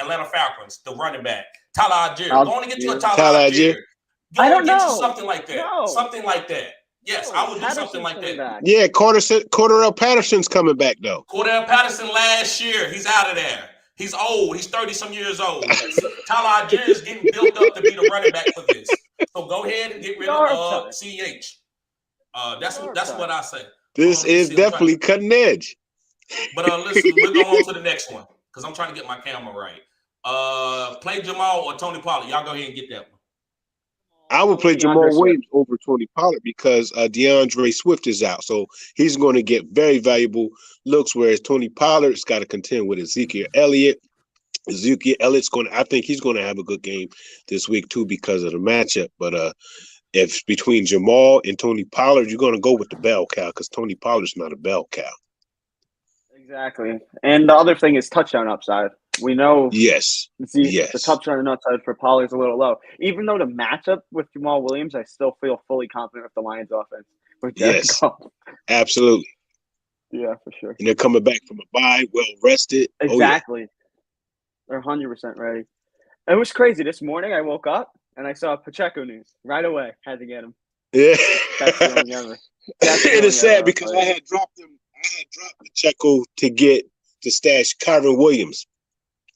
Atlanta Falcons, the running back? Tyler Algier. Go on and get you a Tyler Algier. Go on and get you something like that. No. Something like that. Yes, I would do something like that. Back. Yeah, Cordarrelle Patterson's coming back though. Cordarrelle Patterson last year, he's out of there. He's old. He's 30-some years old. Tyler Algier is getting built up to be the running back for this. So go ahead and get rid of CH. That's what I say. This is definitely cutting edge. But listen, we're going on to the next one because I'm trying to get my camera right. Play Jamal or Tony Pollard. Y'all go ahead and get that one. I would play Jamal Williams over Tony Pollard because DeAndre Swift is out. So he's going to get very valuable looks, whereas Tony Pollard's got to contend with Ezekiel Elliott. I think he's going to have a good game this week too because of the matchup. But if between Jamal and Tony Pollard, you're going to go with the bell cow because Tony Pollard's not a bell cow. Exactly. And the other thing is touchdown upside. We know the touchdown upside for Pollard's a little low. Even though the matchup with Jamal Williams, I still feel fully confident with the Lions offense. Yes, absolutely. Yeah, for sure. And they're coming back from a bye, well rested. Exactly. They're 100% ready. It was crazy. This morning I woke up and I saw Pacheco news right away. Had to get him. Yeah. Best feeling ever. It is sad because I had dropped Pacheco to stash Kyron Williams.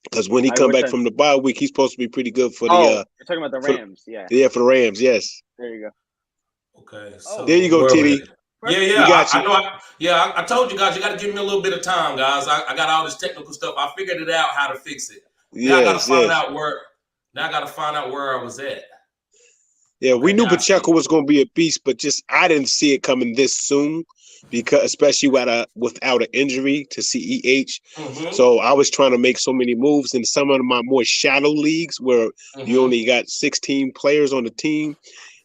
Because when he I come wish back from the bye week, he's supposed to be pretty good for you're the talking about the Rams, yeah. for the Rams. Yes. There you go. Okay, so There you go, where TD. Yeah, We got you. I know. I told you guys, you got to give me a little bit of time, guys. I got all this technical stuff. I figured it out how to fix it. Now I got to find out where. Now I got to find out where I was at. Yeah, we knew Pacheco was going to be a beast, but just I didn't see it coming this soon, because especially without an injury to CEH. So I was trying to make so many moves in some of my more shadow leagues where you only got 16 players on the team.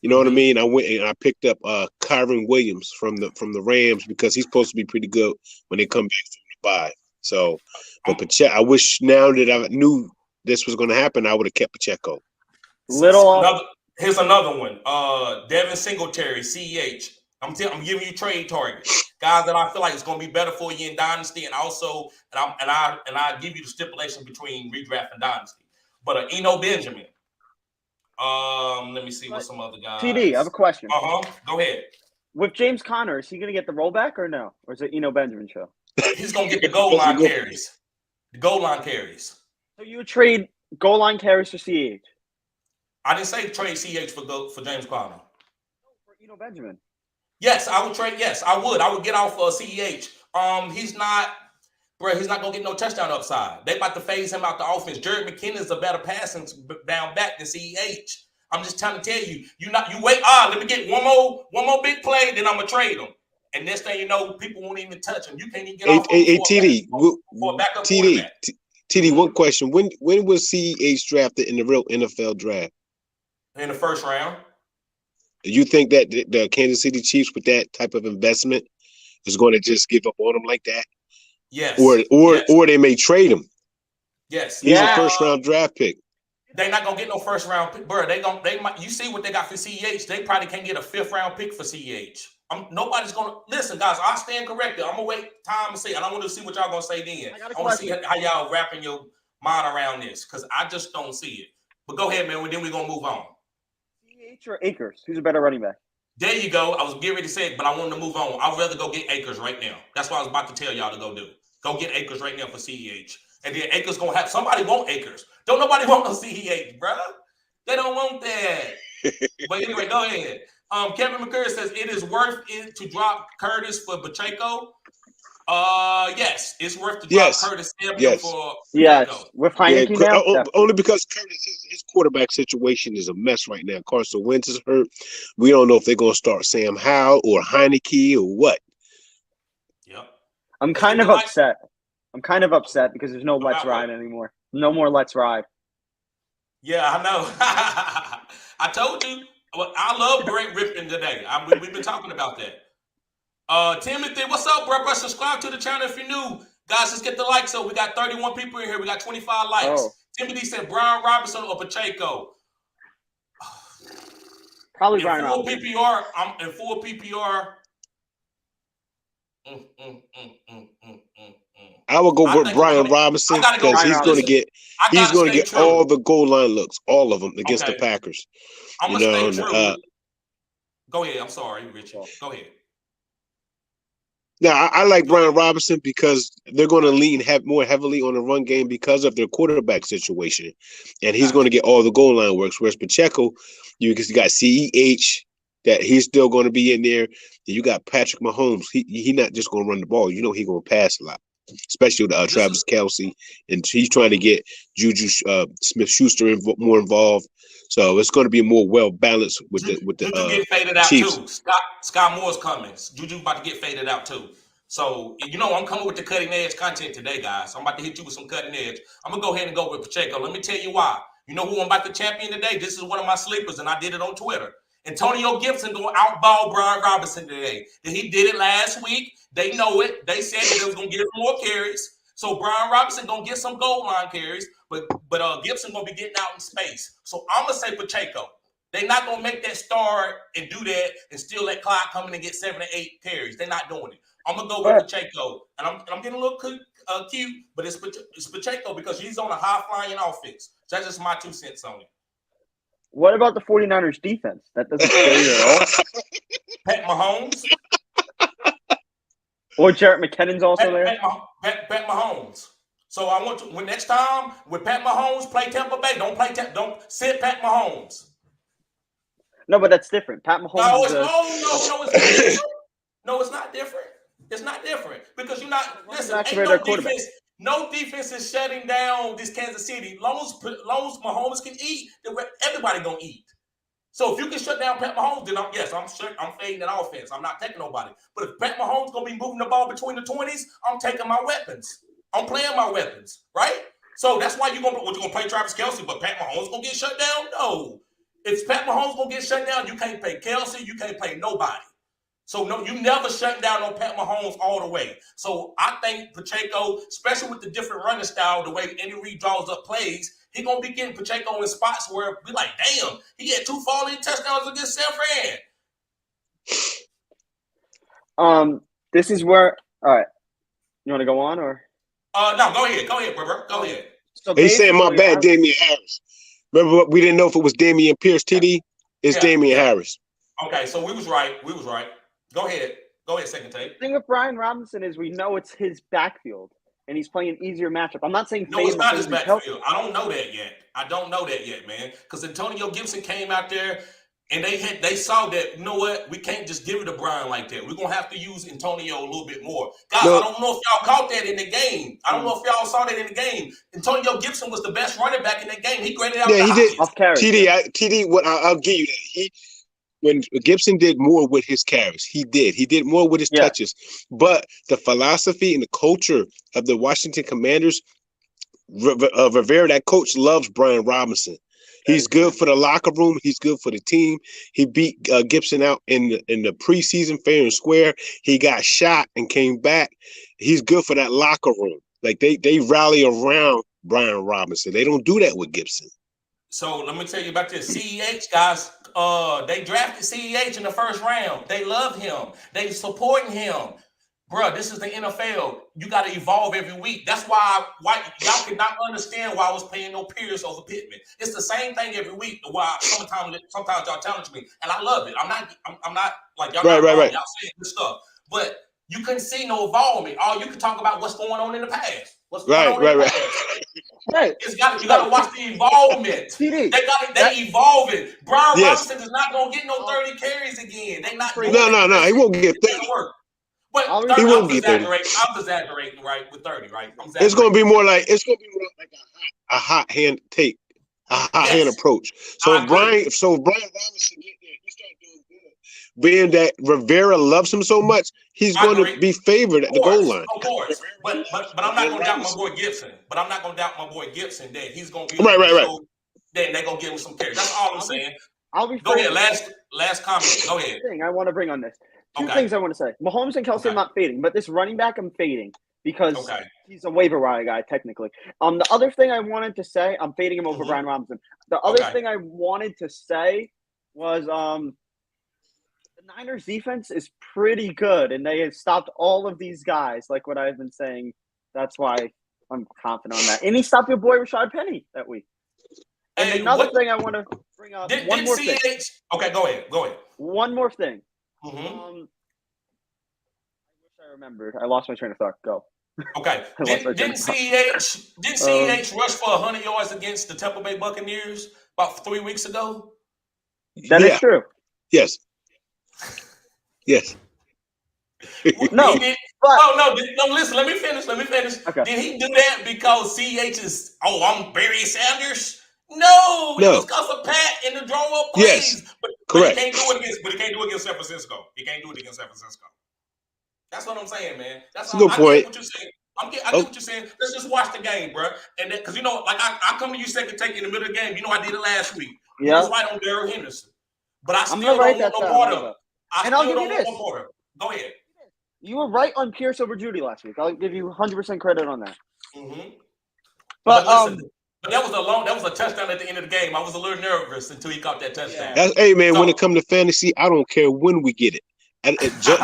You know what I mean? I went and I picked up Kyron Williams from the Rams because he's supposed to be pretty good when they come back from the bye. So, but Pacheco, I wish now that I knew this was going to happen, I would have kept Pacheco. Here's another one. Devin Singletary, CEH. I'm giving you trade targets, guys that I feel like it's going to be better for you in Dynasty, and also, and I give you the stipulation between redraft and Dynasty. But Eno Benjamin. Let me see what some other guys. TD, I have a question. Go ahead. With James Conner, is he going to get the rollback or no? Or is it Eno Benjamin show? He's going to get the goal line carries. The goal line carries. So you would trade goal line carries for CH? I didn't say trade CH for James Conner. For Eno Benjamin. Yes, I would trade. Yes, I would. I would get off CEH. He's not gonna get no touchdown upside. They about to phase him out the offense. Jared McKinnon's a better passing down back than CEH. I'm just trying to tell you. You wait. Let me get one more big play, then I'm gonna trade him. And next thing you know, people won't even touch him. You can't even get off. TD, for a backup quarterback. TD, one question: When was CEH drafted in the real NFL draft? In the first round. You think that the Kansas City Chiefs, with that type of investment, is going to just give up on him like that? Yes. Or they may trade him. Yes. He's a first round draft pick. They're not gonna get no first round pick, bro. They might. You see what they got for CEH? They probably can't get a 5th round pick for CEH. Nobody's gonna listen, guys. I stand corrected. I'm gonna wait time to see. I don't want to see what y'all gonna say then. I want to see how y'all wrapping your mind around this, because I just don't see it. But go ahead, man. Then we're gonna move on. CH or Akers? Who's a better running back? There you go. I was getting ready to say it, but I wanted to move on. I'd rather go get Akers right now. That's what I was about to tell y'all to go do. Go get Akers right now for CEH. And then Akers gonna have somebody want Akers. Don't nobody want no CEH, bro. They don't want that. But anyway, go ahead. Kevin McCurry says it is worth it to drop Curtis for Pacheco. Yes, it's worth to drop Curtis for Pacheco. Yes, with Heineke now. Only because Curtis, his quarterback situation is a mess right now. Carson Wentz is hurt. We don't know if they're going to start Sam Howell or Heineke or what. Yep. I'm kind of upset. Because there's no Let's Ride anymore. No more Let's Ride. Yeah, I know. I told you. I love Great Ripping today. We've been talking about that. Timothy, what's up, bro? Subscribe to the channel if you're new. Guys, let's get the likes up. We got 31 people in here. We got 25 likes. Oh. Timothy said Brian Robinson or Pacheco. Probably Brian Robinson. I'm in full PPR. I would go with Brian Robinson because he's going to get all the goal line looks, all of them against the Packers. I'm gonna stay true. Go ahead. I'm sorry, Richie. Go ahead. Now, I like Brian Robinson because they're going to lean more heavily on the run game because of their quarterback situation, and he's going to get all the goal line works. Whereas Pacheco, you got CEH. That he's still going to be in there. You got Patrick Mahomes. He not just going to run the ball. You know he's going to pass a lot, especially with Travis Kelce, and he's trying to get Juju Smith-Schuster more involved. So it's going to be more well balanced with the Juju get faded out Chiefs. Too. Scott Moore's coming. Juju about to get faded out too. So I'm coming with the cutting edge content today, guys. I'm about to hit you with some cutting edge. I'm gonna go ahead and go with Pacheco. Let me tell you why. You know who I'm about to champion today? This is one of my sleepers, and I did it on Twitter. Antonio Gibson going to outball Brian Robinson today. He did it last week. They know it. They said that they was going to get more carries. So Brian Robinson going to get some goal line carries, but Gibson going to be getting out in space. So I'm going to say Pacheco. They're not going to make that start and do that and still let Clyde come in and get 7 or 8 carries. They're not doing it. I'm going to go with Pacheco. And I'm getting a little cute, but it's Pacheco because he's on a high-flying offense. So that's just my 2 cents on it. What about the 49ers defense? That doesn't scare you at all? Pat Mahomes. Or Jarrett McKinnon's also there? Pat Mahomes. So I want to when next time with Pat Mahomes play Tampa Bay, don't sit Pat Mahomes. No, but that's different. Pat Mahomes No, is it's not different. No, it's not different. It's not different because you're not. Listen, ain't no defense. No defense is shutting down this Kansas City. Long as Mahomes can eat, then everybody gonna eat. So if you can shut down Pat Mahomes, then I'm fading that offense. I'm not taking nobody. But if Pat Mahomes gonna be moving the ball between the 20s, I'm taking my weapons. I'm playing my weapons, right? So that's why you're gonna play Travis Kelce, but Pat Mahomes gonna get shut down? No. If Pat Mahomes gonna get shut down, you can't play Kelce, you can't play nobody. So no, you never shut down on Pat Mahomes all the way. So I think Pacheco, especially with the different running style, the way Andy Reid draws up plays, he gonna be getting Pacheco in spots where we like, damn, he had 2 falling touchdowns against San Fran. This is where. All right, you want to go on or? No, go ahead, bro. Go ahead. So he's saying my bad, Damian Harris. Remember what we didn't know if it was Damian Pierce, TD. It's Damian Harris. Okay, so we was right. Go ahead, second take. The thing with Brian Robinson is we know it's his backfield, and he's playing an easier matchup. I'm not saying no, it's not his backfield. I don't know that yet, man. Because Antonio Gibson came out there and they saw that, you know what, we can't just give it to Brian like that. We're gonna have to use Antonio a little bit more. Guys, I don't know if y'all caught that in the game. I don't know if y'all saw that in the game. Antonio Gibson was the best running back in that game. He graded out he did. TD, what I'll give you that. When Gibson did more with his carries, he did more with his touches. But the philosophy and the culture of the Washington Commanders, Rivera, that coach loves Brian Robinson. He's good for the locker room. He's good for the team. He beat Gibson out in the preseason fair and square. He got shot and came back. He's good for that locker room. Like they rally around Brian Robinson. They don't do that with Gibson. So let me tell you about this. CEH, guys, they drafted CEH in the first round. They love him. They supporting him. Bruh, this is the NFL. You got to evolve every week. That's why y'all cannot understand why I was paying no Pierce over Pittman. It's the same thing every week. Why sometimes y'all challenge me, and I love it. I'm not like y'all. Right. Y'all saying good stuff, but you couldn't see no involvement. All you can talk about what's going on in the past. What's going on in the past. Right. You got to watch the involvement. They evolving. Brian Robinson is not gonna get no 30 carries again. They not. No. He won't get 30. But 30, he won't get 30. I'm exaggerating, right? With 30, right? It's gonna be more like a hot hand take, a hot hand approach. So if Brian Robinson get there, he start doing good. Being that Rivera loves him so much, he's going to be favored at the goal line. Of course, but I'm not going to doubt my boy Gibson. That he's going to be right. Then they're going to give him some carries. That's all I'm saying. Go ahead. Last comment. Go ahead. Thing I want to bring on this. Two things I want to say. Mahomes and Kelce, I'm not fading, but this running back, I'm fading because he's a waiver wire guy, technically. The other thing I wanted to say, I'm fading him over Brian Robinson. The other thing I wanted to say was the Niners defense is pretty good, and they have stopped all of these guys, like what I've been saying. That's why I'm confident on that. And he stopped your boy Rashad Penny that week. And another thing I want to bring up, one more thing. Okay, go ahead. One more thing. Mm-hmm. I wish I remembered. I lost my train of thought. Go. Okay. Didn't CEH rush for 100 yards against the Tampa Bay Buccaneers about 3 weeks ago? That is true. Yes. No. Listen. Let me finish. Okay. Did he do that because CEH is? I'm Barry Sanders. No, it was because of Pat and the draw up plays. Yes, but correct. He can't do it against San Francisco. That's what I'm saying, man. That's all. Good point. I get what you're saying. I get what you're saying. Let's just watch the game, bro. And because I come to you second take in the middle of the game. I did it last week. Yeah. I was right on Darrell Henderson, but I still don't want no part of it. I'll give you this. Go ahead. You were right on Pierce over Judy last week. I'll give you 100% credit on that. Mm-hmm. But listen. But that was a touchdown at the end of the game. I was a little nervous until he caught that touchdown. Hey man, when it comes to fantasy, I don't care when we get it. At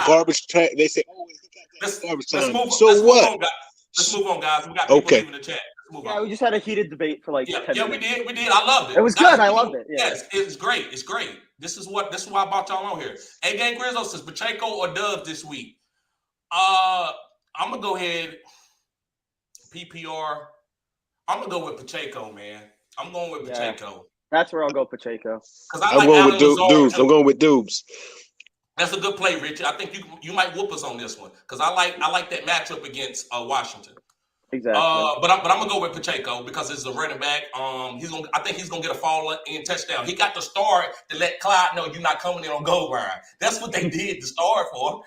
garbage time, they say, he got that garbage time. Let's move on, guys. We got people leaving the chat. Yeah, we just had a heated debate for 10 minutes. We did. I loved it. It was good. I loved it. Yeah. Yes, it's great. This is why I brought y'all on here. A-Game Grizzle says Pacheco or Dove this week. I'm gonna go ahead. PPR. I'm gonna go with Pacheco, man. I'm going with Pacheco. That's where I'll go Pacheco. Because I'm going with Dubes. I'm going with Dubes. That's a good play, Richie. I think you might whoop us on this one because I like that matchup against Washington. Exactly. But I'm gonna go with Pacheco because it's a running back. I think he's gonna get a fall in touchdown. He got the start to let Clyde know you're not coming in on goal line. That's what they did the start for,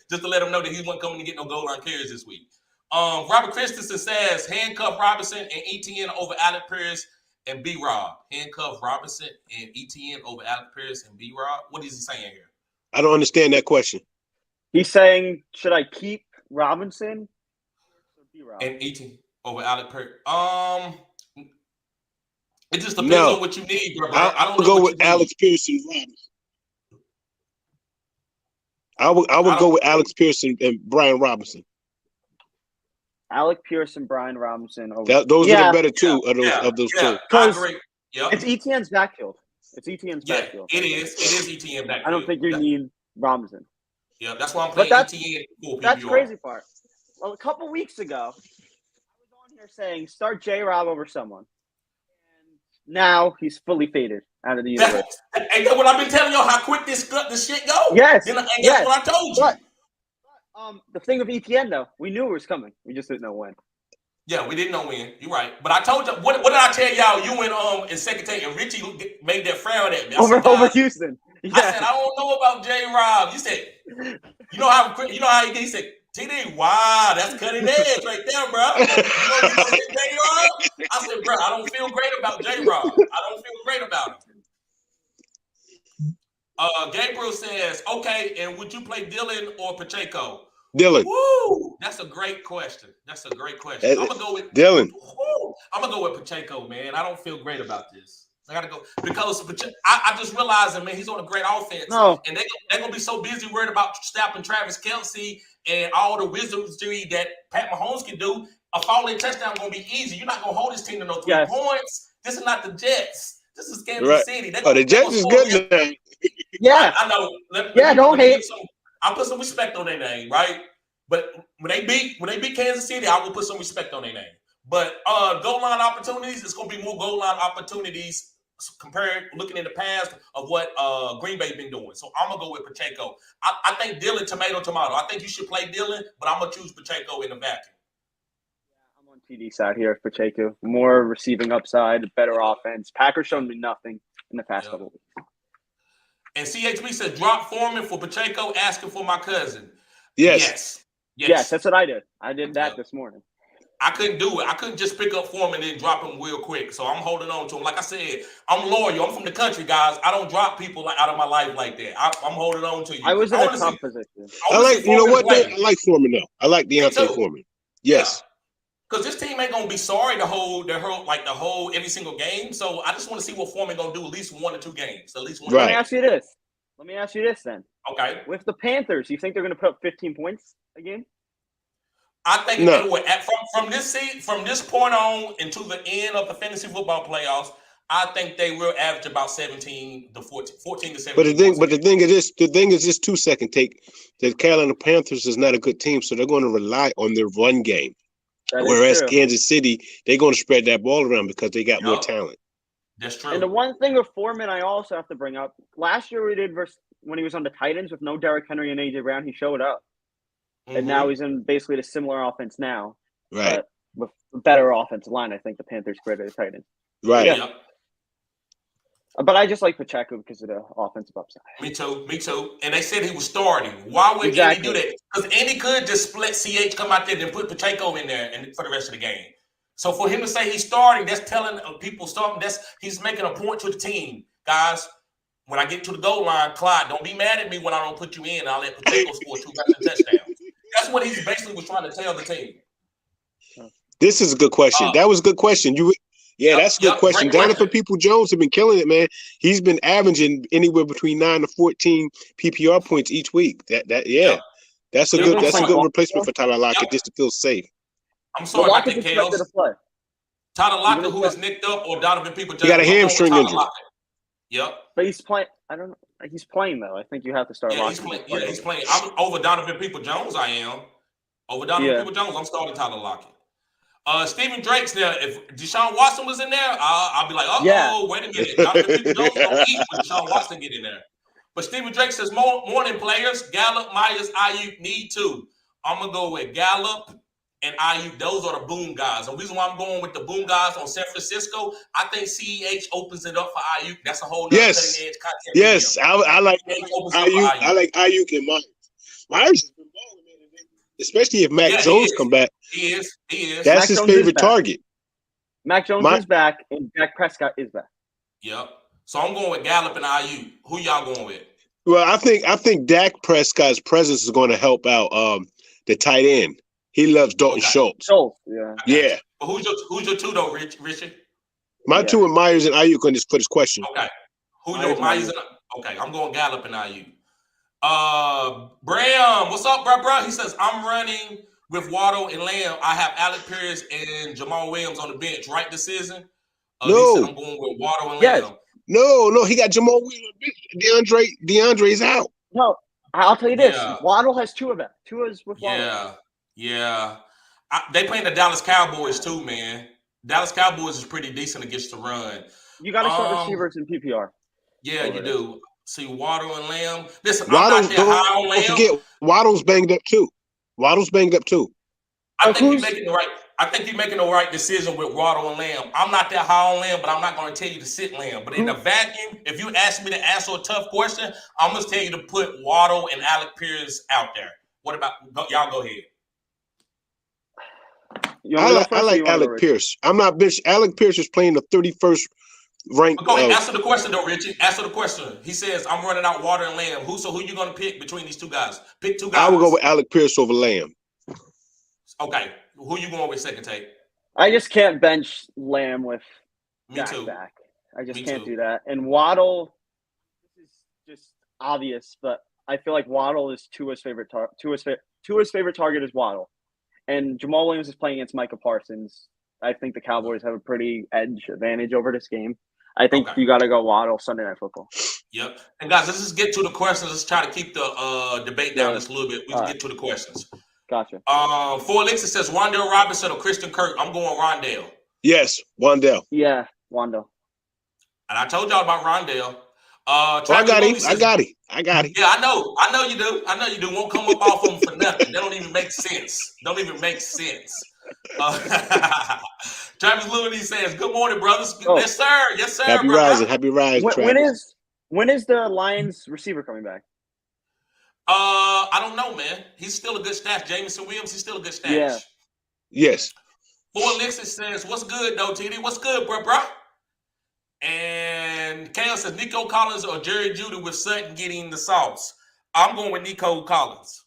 just to let him know that he wasn't coming to get no goal line carries this week. Robert Christensen says handcuff Robinson and ETN over Alec Pierce and B-Rob. Handcuff Robinson and ETN over Alec Pierce and B-Rob. What is he saying here? I don't understand that question. He's saying, should I keep Robinson and ETN over Alec Pierce? It just depends on what you need, bro. I don't know go with Alex Pierce and Robinson. I would go with Alex Pierce and Brian Robinson. Alec Pierce and Brian Robinson. Those are the better two of those two. I agree. Yep. It's ETN's backfield. Backfield. It is ETN backfield. I don't think you need Robinson. Yeah, that's why I'm playing ETN. That's the crazy part. Well, a couple weeks ago, I was on here saying start J-Rob over someone. And now he's fully faded out of the universe. Ain't that what I've been telling y'all how quick this shit goes? Yes. And that's what I told you. But, the thing with ETN, though, we knew it was coming. We just didn't know when. Yeah, we didn't know when. You're right. But I told you, what did I tell y'all? You went in second take, and Richie made that frown at me. Over Houston. Yeah. I said, I don't know about J-Rob. You said, you know how he said, TD, wow, that's cutting edge right there, bro. You know J-Rob? I said, bro, I don't feel great about J-Rob. I don't feel great about him. Gabriel says, okay, and would you play Dylan or Pacheco? Dylan. Woo! That's a great question. I'm gonna go with Dylan. I'm gonna go with Pacheco, man. I don't feel great about this. I gotta go because I just realized that, man, he's on a great offense. No. And they're gonna be so busy worried about stopping Travis Kelce and all the wizardry that Pat Mahomes can do. A falling touchdown gonna be easy. You're not gonna hold this team to no 3 points. This is not the Jets. This is Kansas City. The Jets is good now. Yeah. I know. Don't hate. I'll put some respect on their name, right? But when they beat Kansas City, I will put some respect on their name. But goal line opportunities, it's going to be more goal line opportunities compared looking in the past of what Green Bay been doing. So I'm gonna go with Pacheco. I think Dylan tomato. I think you should play Dylan, but I'm gonna choose Pacheco in the vacuum. I'm on TD side here, Pacheco. More receiving upside, better offense. Packers shown me nothing in the past couple weeks. And CHB said, drop Foreman for Pacheco, asking for my cousin. Yes, that's what I did. I did that this morning. I couldn't do it. I couldn't just pick up Foreman and drop him real quick. So I'm holding on to him. Like I said, I'm loyal. I'm from the country, guys. I don't drop people out of my life like that. I'm holding on to you. I was in a tough position. I like Foreman, though. I like Deontay Foreman. Yes. Because this team ain't gonna be sorry to hold the whole every single game. So I just want to see what Foreman gonna do at least 1 or 2 games. At least one. Let me ask you this then. Okay. With the Panthers, you think they're gonna put up 15 points a game? I think they would. From this point on into the end of the fantasy football playoffs, I think they will average about 17 to 14 to 17. But the thing is this 2-second take that Carolina Panthers is not a good team, so they're going to rely on their run game. Whereas Kansas City, they're going to spread that ball around because they got more talent. That's true. And the one thing with Foreman I also have to bring up, last year we did when he was on the Titans with no Derrick Henry and A.J. Brown, he showed up. Mm-hmm. And now he's in basically the similar offense now. Right. But with a better offensive line, I think the Panthers created the Titans. Right. Yeah. But I just like Pacheco because of the offensive upside. Me too. And they said he was starting. Why would Andy do that? Because Andy could just split CH, come out there, and put Pacheco in there and for the rest of the game. So for him to say he's starting, that's telling people starting. He's making a point to the team, guys. When I get to the goal line, Clyde, don't be mad at me when I don't put you in. I'll let Pacheco score 2 touchdowns. That's what he basically was trying to tell the team. This is a good question. That was a good question. That's a good question. Jonathan People-Jones have been killing it, man. He's been averaging anywhere between 9 to 14 PPR points each week. That's a good replacement for Tyler Lockett just to feel safe. I'm sorry about that, Chaos. Tyler Lockett, who is nicked up, or Donovan People-Jones. He got a hamstring injury. Yep. But he's playing. I don't know. He's playing though. I think you have to start. He's playing. I'm over Donovan People-Jones. I am over Donovan People-Jones. I'm starting Tyler Lockett. Stephen Drake's there. If Deshaun Watson was in there, I'll be like, Yeah. wait a minute. Jonathan People-Jones gonna eat when Deshaun Watson get in there. But Stephen Drake says morning players, Gallup, Myers, Ayuk need to. I'm gonna go with Gallup and Ayuk. Those are the boom guys. The reason why I'm going with the boom guys on San Francisco, I think CEH opens it up for Ayuk. That's a whole nother cutting edge content. Yes, I like Ayuk. I like Ayuk and Myers. Myers has been balling, man, especially if Mac Jones come back. He is. That's Mac his Jones favorite target. Mac Jones is back, and Dak Prescott is back. Yep. So I'm going with Gallup and Ayuk. Who y'all going with? Well, I think Dak Prescott's presence is going to help out the tight end. He loves Dalton Schultz. Yeah. But who's your two though, Richie? My two are Myers and Ayuk on this for this question. Okay. Who your Myers and okay? I'm going Gallup and Ayuk. Bram, what's up, bro? He says I'm running with Waddle and Lamb. I have Alec Pierce and Jamal Williams on the bench. Right decision. No, he said I'm going with Waddle and Lamb. No, he got Jamal Williams. DeAndre's out. No, I'll tell you this. Waddle has two of them. Two is with Waddle. Yeah. They playing the Dallas Cowboys too, man. Dallas Cowboys is pretty decent against the run. You got to start receivers in PPR. Yeah, you do. See Waddle and Lamb. Listen, Waddle's, I'm not that high on Lamb. Don't forget, Waddle's banged up too. I think you're making the right. I think you're making the right decision with Waddle and Lamb. I'm not that high on Lamb, but I'm not going to tell you to sit Lamb. But in the vacuum, if you ask me to answer a tough question, I'm going to tell you to put Waddle and Alec Pierce out there. What about y'all? Go ahead. I like Alec Pierce. I'm not bitch. Alec Pierce is playing the 31st ranked. Go ahead. Answer the question though, Richie. Answer the question. He says I'm running out Waddle and Lamb. Who you going to pick between these two guys? Pick two guys. I will go with Alec Pierce over Lamb. Okay. Who you going with second take? I just can't bench Lamb with Dak back. I just can't do that. And Waddle, this is just obvious, but I feel like Waddle is Tua's favorite target. Tua's favorite target is Waddle. And Jamal Williams is playing against Micah Parsons. I think the Cowboys have a pretty edge advantage over this game. I think you got to go Waddle Sunday Night Football. Yep. And guys, let's just get to the questions. Let's try to keep the debate down just a little bit. We can get to the questions. Gotcha. For Alexa says Wandale Robinson or Christian Kirk. I'm going Rondale. Yes, Wandale. Yeah, Wandale. And I told y'all about Rondale. I got him. I got him. Yeah, I know you do. Won't come up off them for nothing. They don't even make sense. Travis Looney says, "Good morning, brothers." Yes, sir. Happy rising. Happy rising. When is the Lions receiver coming back? I don't know, man. He's still a good stash. Jameson Williams, he's still a good stash. Yeah. Yes. Boy Alexis says, "What's good, though, TD? What's good, bro?" And Kale says, Nico Collins or Jerry Jeudy with Sutton getting the sauce. I'm going with Nico Collins.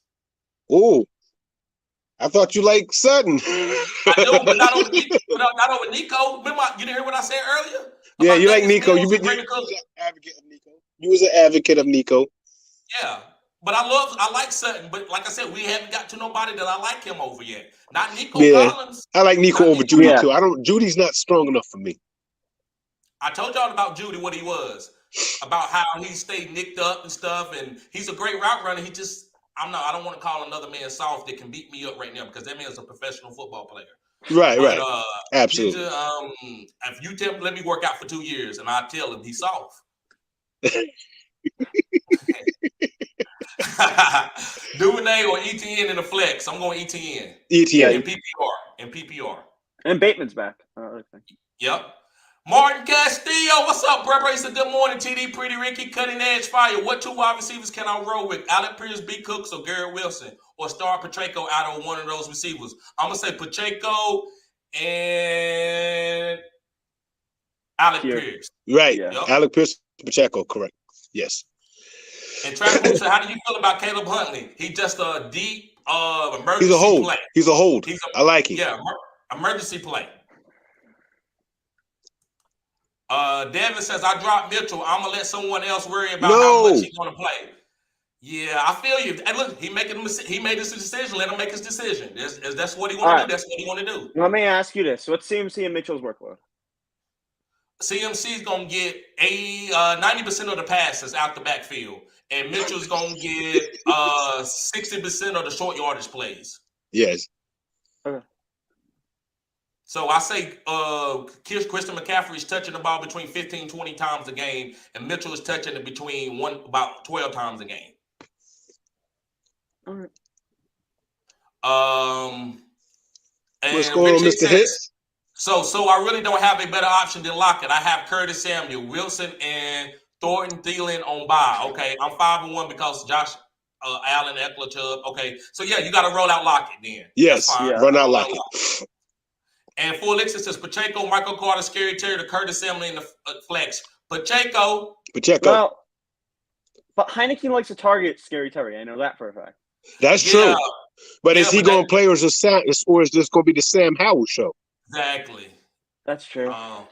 Oh, I thought you liked Sutton. I do, but not over Nico. Remember, you didn't hear what I said earlier? Yeah, you like Nico. You was an advocate of Nico. You was an advocate of Nico. Yeah, but I like Sutton. But like I said, we haven't got to nobody that I like him over yet. Not Nico Collins. I like Nico over Jeudy too. Jeudy's not strong enough for me. I told y'all about Jeudy, what he was, about how he stayed nicked up and stuff, and he's a great route runner. I don't want to call another man soft that can beat me up right now because that man's a professional football player. Right. Absolutely. If you tell him, let me work out for 2 years, and I tell him he's soft. Duvernay or ETN in the flex? I'm going ETN. ETN. In PPR. And Bateman's back. Yep. Martin Castillo, what's up, bro? He said, good morning, TD, Pretty Ricky, Cutting Edge Fire. What two wide receivers can I roll with? Alec Pierce, B. Cooks, or Garrett Wilson? Or start Pacheco out of one of those receivers? I'm going to say Pacheco and Alec Pierce. Right. Yep. Alec Pierce, Pacheco, correct. Yes. And Travis said, how do you feel about Caleb Huntley? He's just a deep emergency play. He's a hold. I like him. Yeah, emergency play. Devin says, I dropped Mitchell. I'm going to let someone else worry about how much he's going to play. Yeah, I feel you. And look, he made this decision. Let him make his decision. That's what he want to do. That's what he want to do. Let me ask you this. What's CMC and Mitchell's workload? CMC is going to get 90% of the passes out the backfield. And Mitchell's going to get 60% of the short yardage plays. Yes. Okay. So I say Christian McCaffrey is touching the ball between 15, 20 times a game, and Mitchell is touching it between about 12 times a game. All right. What's And going on, Richie Mr. says, Hicks? so I really don't have a better option than Lockett. I have Curtis Samuel, Wilson, and Thornton Thielen on bye. Okay, I'm 5-1 because Josh Allen, Eckler, Chubb. Okay, so yeah, you got to roll out Lockett then. Yes, that's fine. Yeah. Run out Lockett. And for Alexis says Pacheco, Michael Carter, Scary Terry, the Curtis Samuel in the flex. Pacheco. Well, but Heineken likes to target Scary Terry. I know that for a fact. That's true. But is he going to play, or is this going to be the Sam Howell show? Exactly. That's true. I'm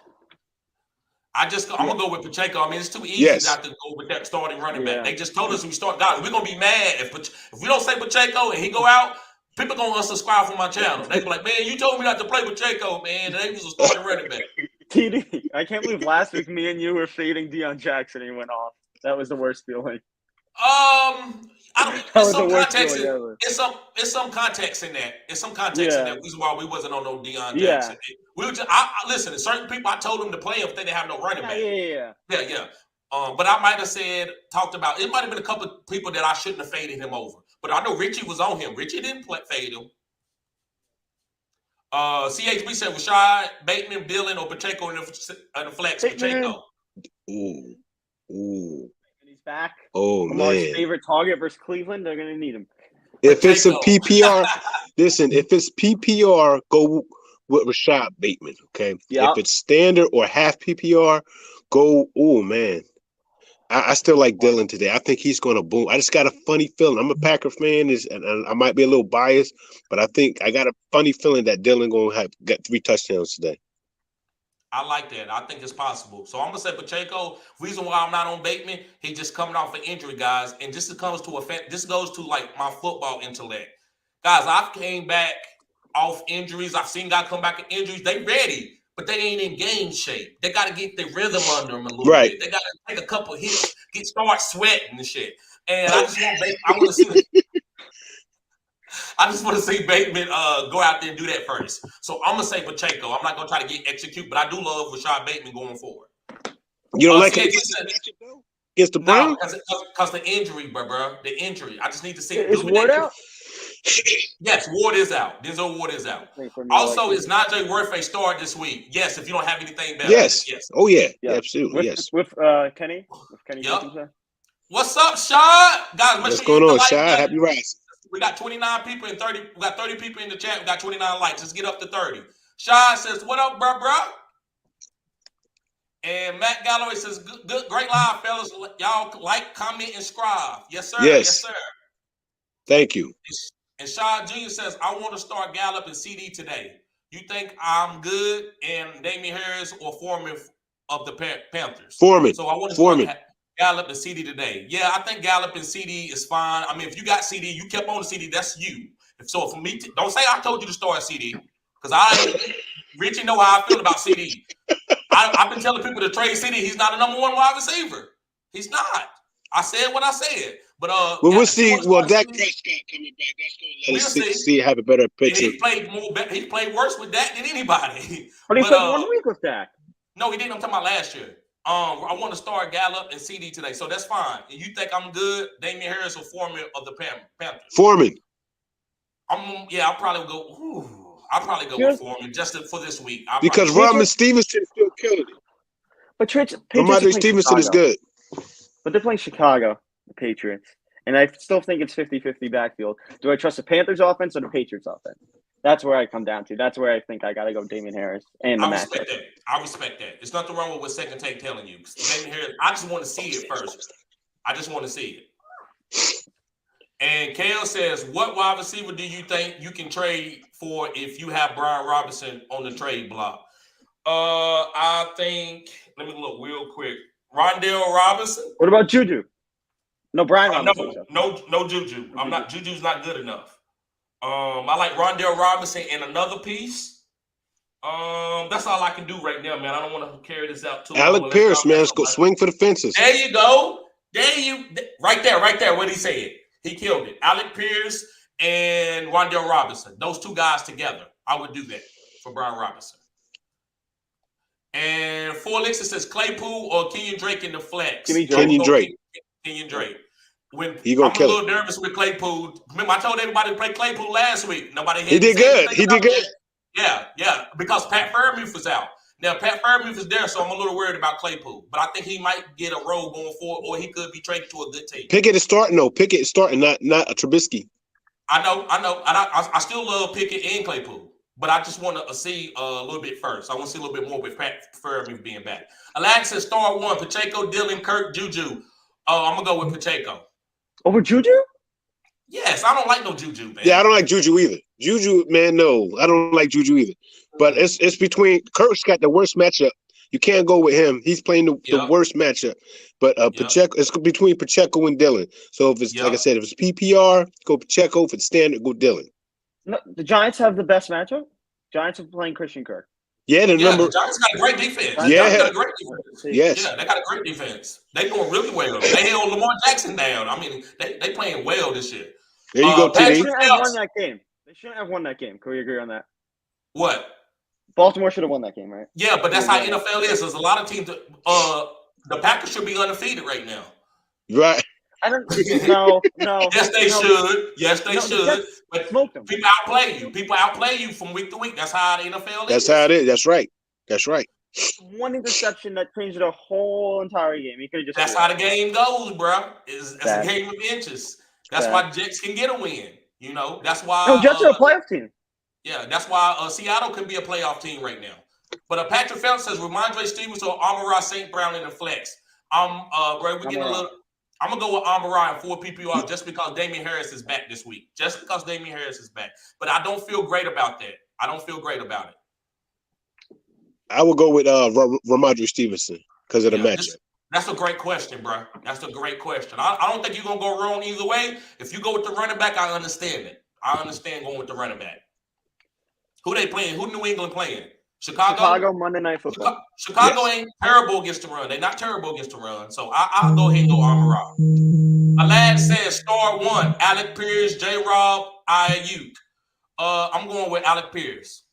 gonna go with Pacheco. I mean, it's too easy not to go with that starting running back. They just told us we start. Guys, we're gonna be mad if we don't say Pacheco and he go out. People gonna unsubscribe from my channel. They be like, man, you told me not to play Pacheco, man. They was a starting running back. TD, I can't believe last week me and you were fading Deion Jackson and he went off. That was the worst feeling. It's some context in that. It's some context in that. Reason why we wasn't on no Deion Jackson. We were just, listen. Certain people, I told them to play if they didn't have no running back. Yeah. But I might have talked about. It might have been a couple of people that I shouldn't have faded him over. But I know Richie was on him. Richie didn't fade him. CHB said Rashad, Bateman, Dillon, or Pacheco in the flex. Pacheco. Ooh. And he's back. Oh, Lamar's man. favorite target versus Cleveland, they're going to need him. If it's a PPR, listen, if it's PPR, go with Rashad Bateman, okay? Yep. If it's standard or half PPR, go, oh, man. I still like Dillon today. I think he's going to boom. I just got a funny feeling. I'm a Packer fan, and I might be a little biased, but I think I got a funny feeling that Dillon going to get 3 touchdowns today. I like that. I think it's possible. So I'm gonna say Pacheco. Reason why I'm not on Bateman, he just coming off an injury, guys, and this goes to like my football intellect, guys. I've came back off injuries. I've seen guys come back in injuries. They ready, but they ain't in game shape. They got to get their rhythm under them a little bit. They got to take a couple hits, start sweating and shit. And I just want Bateman. I just want to see Bateman go out there and do that first. So I'm gonna say Pacheco. I'm not gonna try to execute, but I do love Rashad Bateman going forward. You don't like it against the Browns? No, because the injury, bro. The injury. I just need to see. Is Ward out? Yes, Ward is out. Denzel Ward is out. Also, is Najee Worth a start this week? Yes, if you don't have anything better. Yes. Oh yeah. Absolutely. With Kenny. With Kenny. Yep. What's up, Shad? Guys, what's going on, Shad? Happy rising. We got 29 people and 30. We got 30 people in the chat. We got 29 likes. Let's get up to 30. Shad says, "What up, bro?" And Matt Galloway says, "Good, great live, fellas. Y'all like, comment, and subscribe." Yes, sir. Yes, sir. Thank you. And Shad Jr. says, "I want to start Gallup and CD today. You think I'm good and Damian Harris or Foreman of the Panthers?" Foreman. So I want to start Gallup and CD today. Yeah, I think Gallup and CD is fine. I mean, if you got CD, you kept on the CD, that's you. So for me, don't say I told you to start CD, because Richie know how I feel about CD. I've been telling people to trade CD. He's not a number 1 wide receiver. He's not. I said what I said. But we'll see. Well, Dak Prescott coming back. That's going to let us see have a better picture. He played worse with Dak than anybody. But he played 1 week with Dak. No, he didn't. I'm talking about last year. I want to start Gallup and CD today, so that's fine. And you think I'm good? Damian Harris or Foreman of the Panthers? Foreman. I'll probably go. I'll probably go with Foreman just for this week. Because Rodman Stevenson still killing it. But Rodman Stevenson is good. But they're playing Chicago, the Patriots, and I still think it's 50-50 backfield. Do I trust the Panthers offense or the Patriots offense? That's where I come down to. That's where I think I got to go Damian Harris. And I respect that. There's nothing wrong with what Second Take telling you. Damian Harris, I just want to see it first. I just want to see it. And Kale says, what wide receiver do you think you can trade for if you have Brian Robinson on the trade block? I think, let me look real quick. Rondell Robinson. What about Juju? No, Brian Robinson. No Juju. Juju's not good enough. I like Rondell Robinson and another piece. That's all I can do right now, man. I don't want to carry this out too long. Alec Pierce, man, let's go swing for the fences. There you go. Right there. What he said. He killed it. Alec Pierce and Rondell Robinson. Those 2 guys together. I would do that for Brian Robinson. And 4 licks, it says Claypool or Kenyon Drake in the flex. Kenyon Drake. Kenyon Drake. When He gonna I'm a kill little nervous with Claypool. Remember, I told everybody to play Claypool last week. Nobody had He did good. He did good. Yeah, because Pat Freiermuth was out. Now, Pat Freiermuth is there, so I'm a little worried about Claypool. But I think he might get a role going forward, or he could be traded to a good team. Pickett is starting, though. Pickett is starting, not a Trubisky. I know. And I still love Pickett and Claypool. But I just want to see a little bit first. I want to see a little bit more with Pat Freiermuth being back. Alex says star 1, Pacheco, Dillon, Kirk, Juju. I'm going to go with Pacheco. Over Juju? Yes, I don't like no Juju, man. Yeah, I don't like Juju either. Juju, man, no. I don't like Juju either. But it's between – Kirk's got the worst matchup. You can't go with him. He's playing the worst matchup. But Pacheco, it's between Pacheco and Dillon. So if it's like I said, if it's PPR, go Pacheco. If it's standard, go Dillon. No, the Giants have the best matchup. Giants are playing Christian Kirk. Yeah, the Giants got a great defense. Yeah. Got a great defense. Yes. Yeah, they got a great defense. They doing really well. They held Lamar Jackson down. I mean, they playing well this year. There you go, They TD. shouldn't have won that game. They shouldn't have won that game. Can we agree on that? What? Baltimore should have won that game, right? Yeah, but that's how NFL is. There's a lot of teams. The Packers should be undefeated right now. Right. I don't. No. Yes, they should. Yes, they should. But smoke them. People outplay you. People outplay you from week to week. That's how the NFL is. That's how it is. That's right. That's right. One interception that changed the whole entire game. He could have just. That's how the game goes, bro. It's a game of inches. That's why Jets can get a win. You know, that's why. No, Jets are a playoff team. Yeah, that's why Seattle can be a playoff team right now. But Patrick Phelps says Ramondre Stevenson or Amon-Ra St. Brown in the flex. Bro, we're getting a little. I'm gonna go with Amon-Ra and 4 PPR just because Damian Harris is back this week. Just because Damian Harris is back. But I don't feel great about that. I don't feel great about it. I will go with Ramondre Stevenson because of the matchup. That's a great question, bro. That's a great question. I don't think you're gonna go wrong either way. If you go with the running back, I understand it. I understand going with the running back. Who they playing? Who New England playing? Chicago Monday Night Football. Chicago ain't terrible against the run. They're not terrible against the run. So I'll go ahead and go Amon-Ra. A lad says star 1, Alec Pierce, J-Rob, Ayuk. I'm going with Alec Pierce.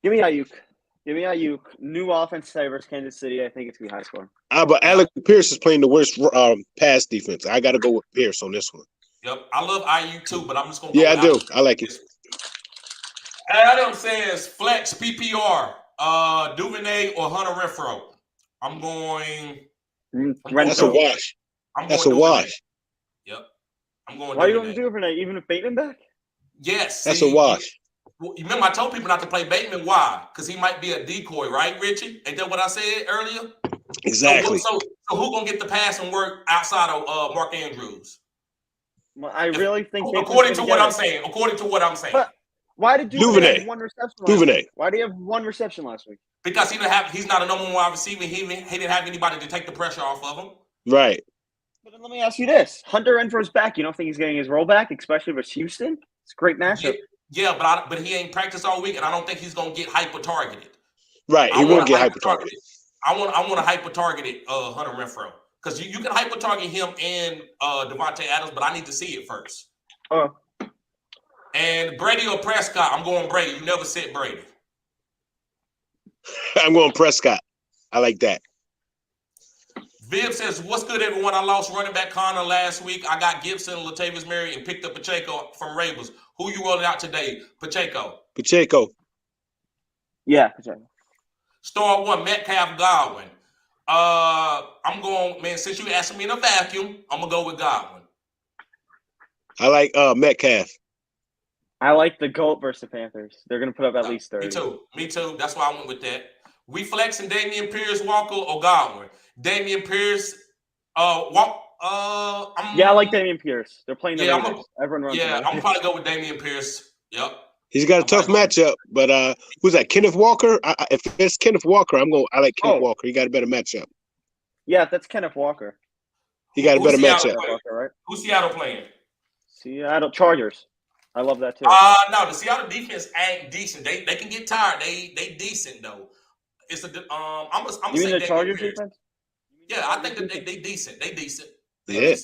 Give me Ayuk. New offense today versus Kansas City. I think it's going to be high score. But Alec Pierce is playing the worst pass defense. I got to go with Pierce on this one. Yep. I love Ayuk too, but I'm just going to go with Ayuk. I like it. Adam says flex PPR, Duvernay or Hunter Renfrow. I'm going. That's a wash. That's a wash. Yep. I'm going. Why are you going to Duvernay even with Bateman back? Yes. That's a wash. Remember, I told people not to play Bateman. Why? Because he might be a decoy, right, Richie? Ain't that what I said earlier? Exactly. So who gonna get the passing work outside of Mark Andrews? Well, I really think. According to what I'm saying. But why did Duvernay have one reception? Why do you have one reception last week? Because he's not a number 1 wide receiver. He didn't have anybody to take the pressure off of him. Right. But then let me ask you this: Hunter Renfrow's back. You don't think he's getting his role back, especially with Houston? It's a great matchup. Yeah, but he ain't practiced all week, and I don't think he's gonna get hyper targeted. Right, he won't get hyper targeted. I want a hyper targeted Hunter Renfrow because you can hyper target him and Devontae Adams, but I need to see it first. And Brady or Prescott, I'm going Brady. You never said Brady. I'm going Prescott. I like that. Viv says, what's good, everyone? I lost running back Connor last week. I got Gibson, Latavius Murray, and picked up Pacheco from Ravens. Who you rolling out today? Pacheco. Yeah, Pacheco. Star 1, Metcalf, Godwin. I'm going, man, since you asked me in a vacuum, I'm going to go with Godwin. I like Metcalf. I like the GOAT versus the Panthers. They're going to put up at least 30. Me too. That's why I went with that. We flexing Damian Pierce, Walker, or Godwin. Damian Pierce, I like Damian Pierce. They're playing the Raiders. Everyone runs. Yeah, I'm probably go with Damian Pierce. Yep. He's got a tough matchup, but who's that? Kenneth Walker. If it's Kenneth Walker, I like Kenneth Walker. He got a better matchup. Yeah, that's Kenneth Walker. He got a better matchup. Walker, right? Who's Seattle playing? Seattle Chargers. I love that too. No, the Seattle defense ain't decent. They can get tired. They decent though. It's I'm you mean the Chargers defense? Yeah, I think that they decent. They decent. Yeah.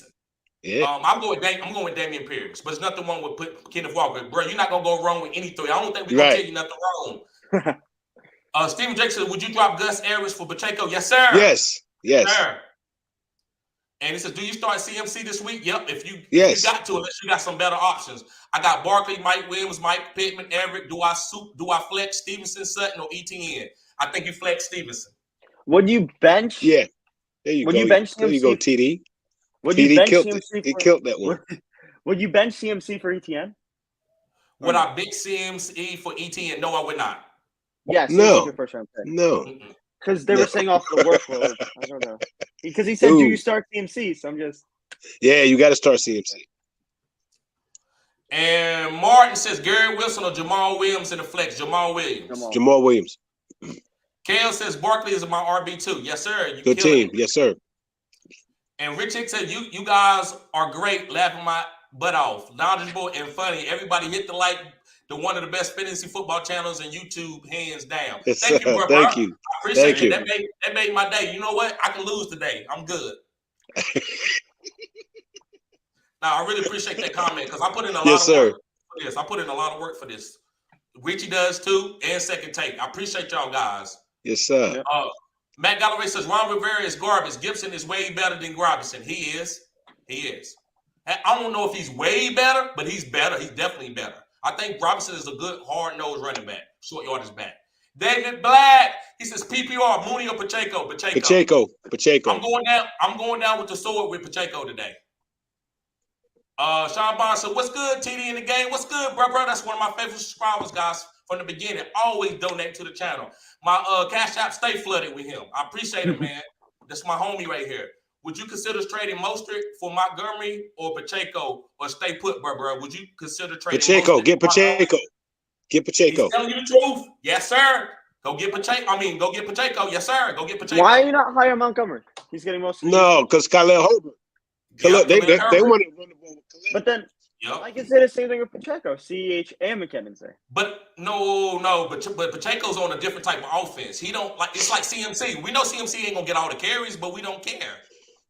Yeah. I'm going with Damian Pierce, but there's nothing wrong with Kenneth Walker. Bro, you're not going to go wrong with any three. I don't think we're going to tell you nothing wrong. Steven Drake said, would you drop Gus Edwards for Pacheco? Yes, sir. Yes. Sir. And he says, do you start CMC this week? Yep. If you got to, unless you got some better options. I got Barkley, Mike Williams, Mike Pittman, Everett. Do I flex Stevenson, Sutton, or ETN? I think you flex Stevenson. Would you bench? Yeah. There you go. You bench there you go, TD. Would TD you bench killed CMC it. He killed that one. Would you bench CMC for ETN? Would I bench CMC for ETN? No, I would not. Yes. No. Your first round pick. No. Because they were saying off the workload. I don't know. Because he said, do you start CMC? So I'm just. Yeah, you got to start CMC. And Martin says Gary Wilson or Jamal Williams in the flex. Jamal Williams. Jamal Williams. Kale says Barkley is my RB2. Yes, sir. Good team. Yes, sir. And Rich Hick said, you guys are great, laughing my butt off. Knowledgeable and funny. Everybody hit the like. The one of the best fantasy football channels on YouTube, hands down. Yes, Thank you, bro. Thank you. I appreciate it. That made my day. You know what? I can lose today. I'm good. Now, I really appreciate that comment because I put in a lot of work for this. I put in a lot of work for this. Richie does too, and Second Take. I appreciate y'all guys. Yes, sir. Matt Galloway says Ron Rivera is garbage. Gibson is way better than Robinson. He is. I don't know if he's way better, but he's better. He's definitely better. I think Robinson is a good, hard-nosed running back, short yardage back. David Black, he says PPR, Mooney or Pacheco? Pacheco. I'm going down with the sword with Pacheco today. Sean Bond said, what's good, TD in the game? What's good, bro? That's one of my favorite subscribers, guys, from the beginning. Always donate to the channel. My Cash App stay flooded with him. I appreciate it, man. That's my homie right here. Would you consider trading Mostert for Montgomery or Pacheco or stay put, bro? Would you consider trading Pacheco? Mostert? Get Pacheco. Get Pacheco. He's telling you the truth. Yes, sir. Go get Pacheco. Go get Pacheco. Yes, sir. Go get Pacheco. Why are you not higher Montgomery? He's getting most of No, because Khalil Herbert. They want to run the ball with Khalil. But then I can say the same thing with Pacheco, CEH and McKinnon say. But no, but Pacheco's on a different type of offense. He don't like it's like CMC. We know CMC ain't gonna get all the carries, but we don't care.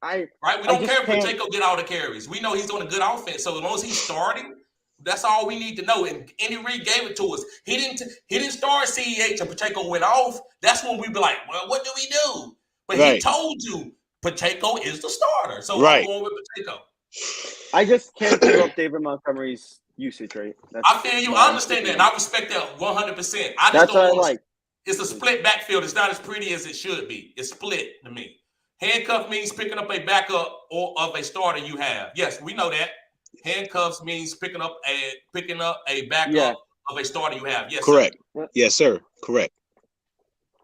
We don't care if Pacheco get all the carries. We know he's on a good offense. So as long as he's starting, that's all we need to know. And Andy Reid gave it to us. He didn't start CEH and Pacheco went off. That's when we be like, well, what do we do? But he told you Pacheco is the starter. So I'm going with Pacheco. I just can't give up David Montgomery's usage rate. I feel you. I understand that, and I respect that 100%. That's what I like. It's a split backfield. It's not as pretty as it should be. It's split to me. Handcuff means picking up a backup or of a starter you have. Yes, we know that. Handcuffs means picking up a backup of a starter you have. Yes, correct. Sir. Yes, sir. Correct.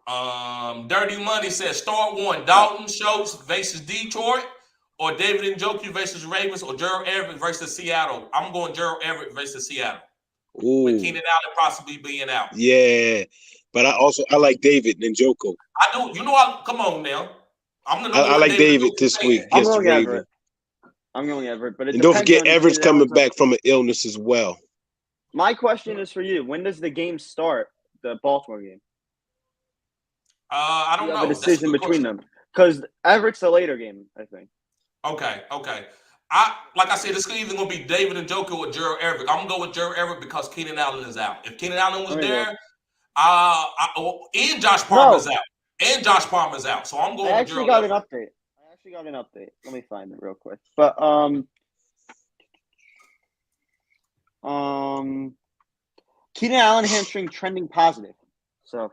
Dirty Money says start one. Dalton Schultz versus Detroit, or David Njoku versus Ravens, or Gerald Everett versus Seattle. I'm going Gerald Everett versus Seattle. Ooh. With Keenan Allen possibly being out. Yeah, but I like David Njoku. I do. You know, come on now. I like David this week against the Ravens. I'm going Everett, but and don't forget Everett's coming back from an illness as well. My question is for you: when does the game start? The Baltimore game. I don't know. A decision between them because Everett's a later game, I think. Okay. Like I said, it's either going to be David Njoku or Gerald Everett. I'm going to go with Gerald Everett because Keenan Allen is out. If Keenan Allen was there, and Josh Palmer's out. And Josh Palmer's out. So I'm going with Gerald Everett. I actually got an update. Let me find it real quick. But Keenan Allen hamstring trending positive. So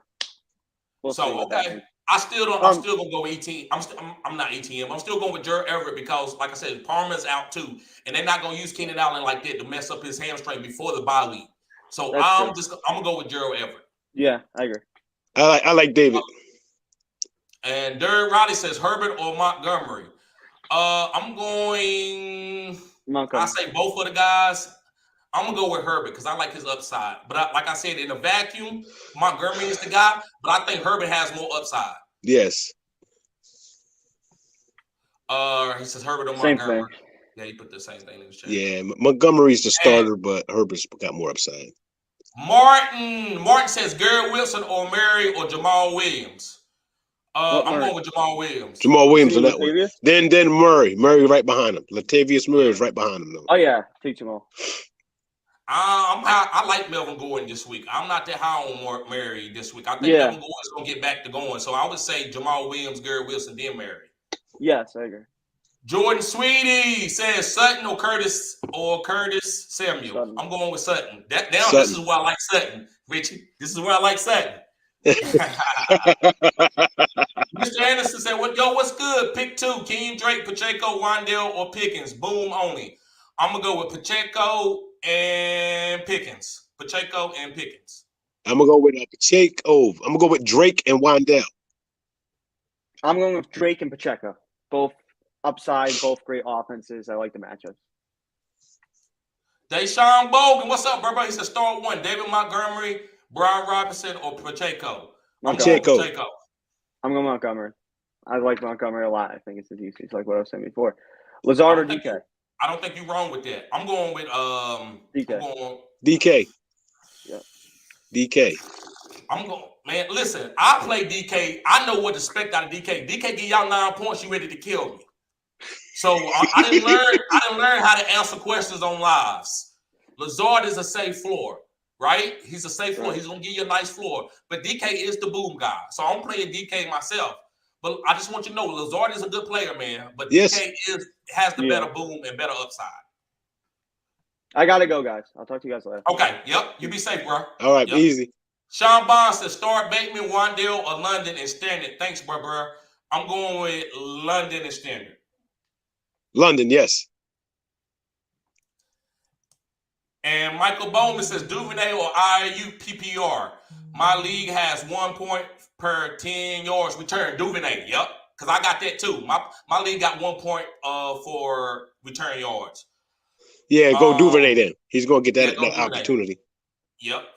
we'll see what that means. I'm still gonna go ETN. I'm not ETM. I'm still going with Gerald Everett because, like I said, Palmer's out too, and they're not gonna use Keenan Allen like that to mess up his hamstring before the bye week. So I'm gonna go with Gerald Everett. Yeah, I agree. I like David. And Derek Riley says Herbert or Montgomery. I'm going Montgomery. I say both of the guys. I'm gonna go with Herbert because I like his upside. But like I said, in a vacuum, Montgomery is the guy. But I think Herbert has more upside. Yes. He says Herbert or Montgomery. Yeah, he put the same thing in the chat. Yeah, Montgomery's the starter, but Herbert's got more upside. Martin says Garrett Wilson or Mary or Jamal Williams. I'm going with Jamal Williams. Jamal Williams See on that one. Latavius? Then Murray right behind him. Latavius Murray is right behind him though. Oh yeah, take Jamal. I like Melvin Gordon this week. I'm not that high on Murray this week. I think Melvin Gordon's gonna get back to going. So I would say Jamal Williams, Gary Wilson, then Murray. Yes, I agree. Jordan Sweetie says Sutton or Curtis Samuel. Sutton. I'm going with Sutton. Sutton. This is why I like Sutton, Richie. This is where I like Sutton. Mr. Anderson said, what's good? Pick 2. King Drake, Pacheco, Wandale, or Pickens. Boom only. I'm going to go with Pacheco and Pickens. Pacheco and Pickens. I'm going to go with Pacheco. I'm going to go with Drake and Wandale. I'm going with Drake and Pacheco. Both upside, both great offenses. I like the matchups. Deshaun Bogan, what's up, bro? He said start 1. David Montgomery, Brian Robinson, or Pacheco. Pacheco. I'm going Montgomery. I like Montgomery a lot. I think it's the DC. It's like what I was saying before. Lazard or DK? I don't think you're wrong with that. I'm going with DK. DK. Yeah. DK. I'm going, man, listen, I play DK. I know what to expect out of DK. DK give y'all 9 points, you ready to kill me. So I didn't learn how to answer questions on lives. Lazard is a safe floor, right? He's a safe floor. He's gonna give you a nice floor. But DK is the boom guy. So I'm playing DK myself. But I just want you to know Lazard is a good player, man. But DK has the better boom and better upside. I gotta go, guys. I'll talk to you guys later. Okay, yep. You be safe, bro. All right, easy. Sean Bond says start Bateman, Wandale, or London and Standard. Thanks, bro. I'm going with London and Standard. London, yes. And Michael Bowman says Duvernay or IU PPR. My league has 1 point per 10 yards return. Duvernay, yep. Because I got that too. My league got 1 point for return yards. Yeah, go Duvernay then. He's going to get that opportunity. Yep.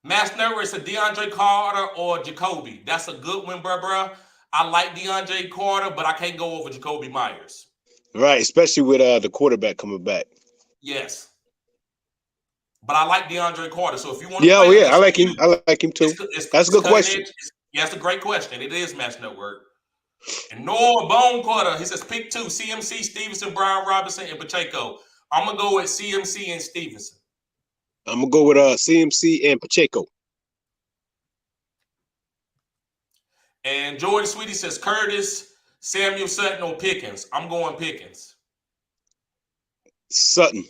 Mass Nervous said DeAndre Carter or Jacoby. That's a good one, bro. I like DeAndre Carter, but I can't go over Jacoby Myers. Right, especially with the quarterback coming back. Yes. But I like DeAndre Carter. So if you want to I like him. I like him too. That's a good question. That's a great question. It is Match Network. And Noah Bone Carter, he says pick 2, CMC, Stevenson, Brian Robinson, and Pacheco. I'm going to go with CMC and Stevenson. I'm going to go with CMC and Pacheco. And Jordan Sweetie says Curtis, Samuel, Sutton, or Pickens. I'm going Pickens. Sutton.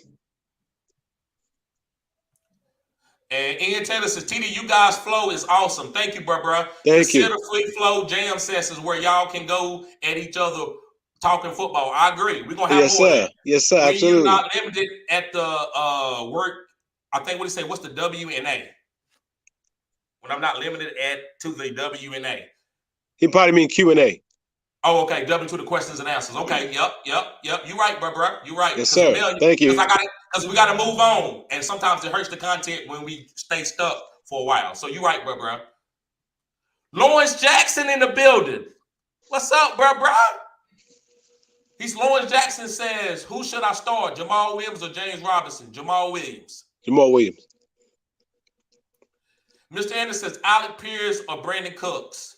And Ian Taylor says, TD, you guys' flow is awesome. Thank you, bro. Thank you. Consider Fleet Flow Jam sessions where y'all can go at each other talking football. I agree. We're going to have more. Sir. Yes, sir. When absolutely. You're not limited at the work. I think what he say, what's the W&A? When I'm not limited to the W&A. He probably mean Q&A. Oh, okay. W to the questions and answers. Okay. Yep. You right, bro. You right. Yes, sir. Thank you. Because we got to move on. And sometimes it hurts the content when we stay stuck for a while. So you right, bro. Lawrence Jackson in the building. What's up, bro? He's Lawrence Jackson says, who should I start? Jamal Williams or James Robinson? Jamal Williams. Mr. Anderson says Alec Pierce or Brandon Cooks.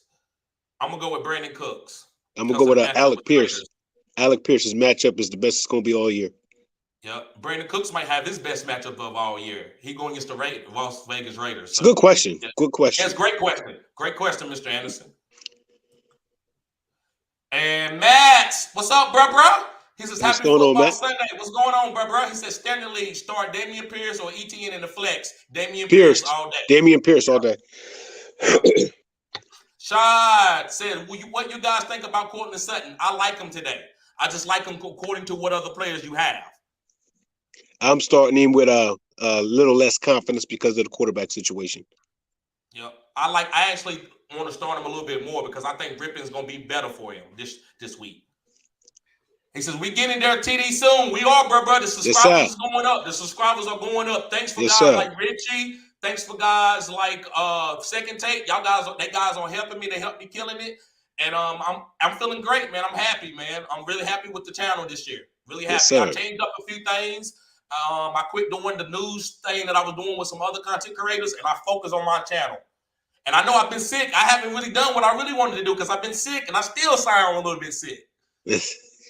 I'm going to go with Brandon Cooks. I'm going to go with Alec Pierce. Alec Pierce's matchup is the best it's going to be all year. Yep. Brandon Cooks might have his best matchup of all year. He going against the Las Vegas Raiders. It's a good question. Yeah. Good question. Yes, great question. Great question, Mr. Anderson. And Matt, what's up, bro? He says, happy football Sunday. What's going on, bro? He says, Standard League, start Damian Pierce or ETN in the flex. Damian Pierce all day. Damian Pierce all day. Shad said, what you guys think about Courtland Sutton? I like him today. I just like him according to what other players you have. I'm starting him with a little less confidence because of the quarterback situation. Yep. I actually want to start him a little bit more because I think Ripken's going to be better for him this week. He says, we getting there, TD, soon. We are, bro. The subscribers is going up. The subscribers are going up. Thanks for guys like Richie. Thanks for guys like Second Take. Y'all guys, they guys are helping me. They help me killing it. And I'm feeling great, man. I'm happy, man. I'm really happy with the channel this year. Really happy. Yes, I changed up a few things. I quit doing the news thing that I was doing with some other content creators, and I focus on my channel. And I know I've been sick. I haven't really done what I really wanted to do because I've been sick, and I still sound a little bit sick.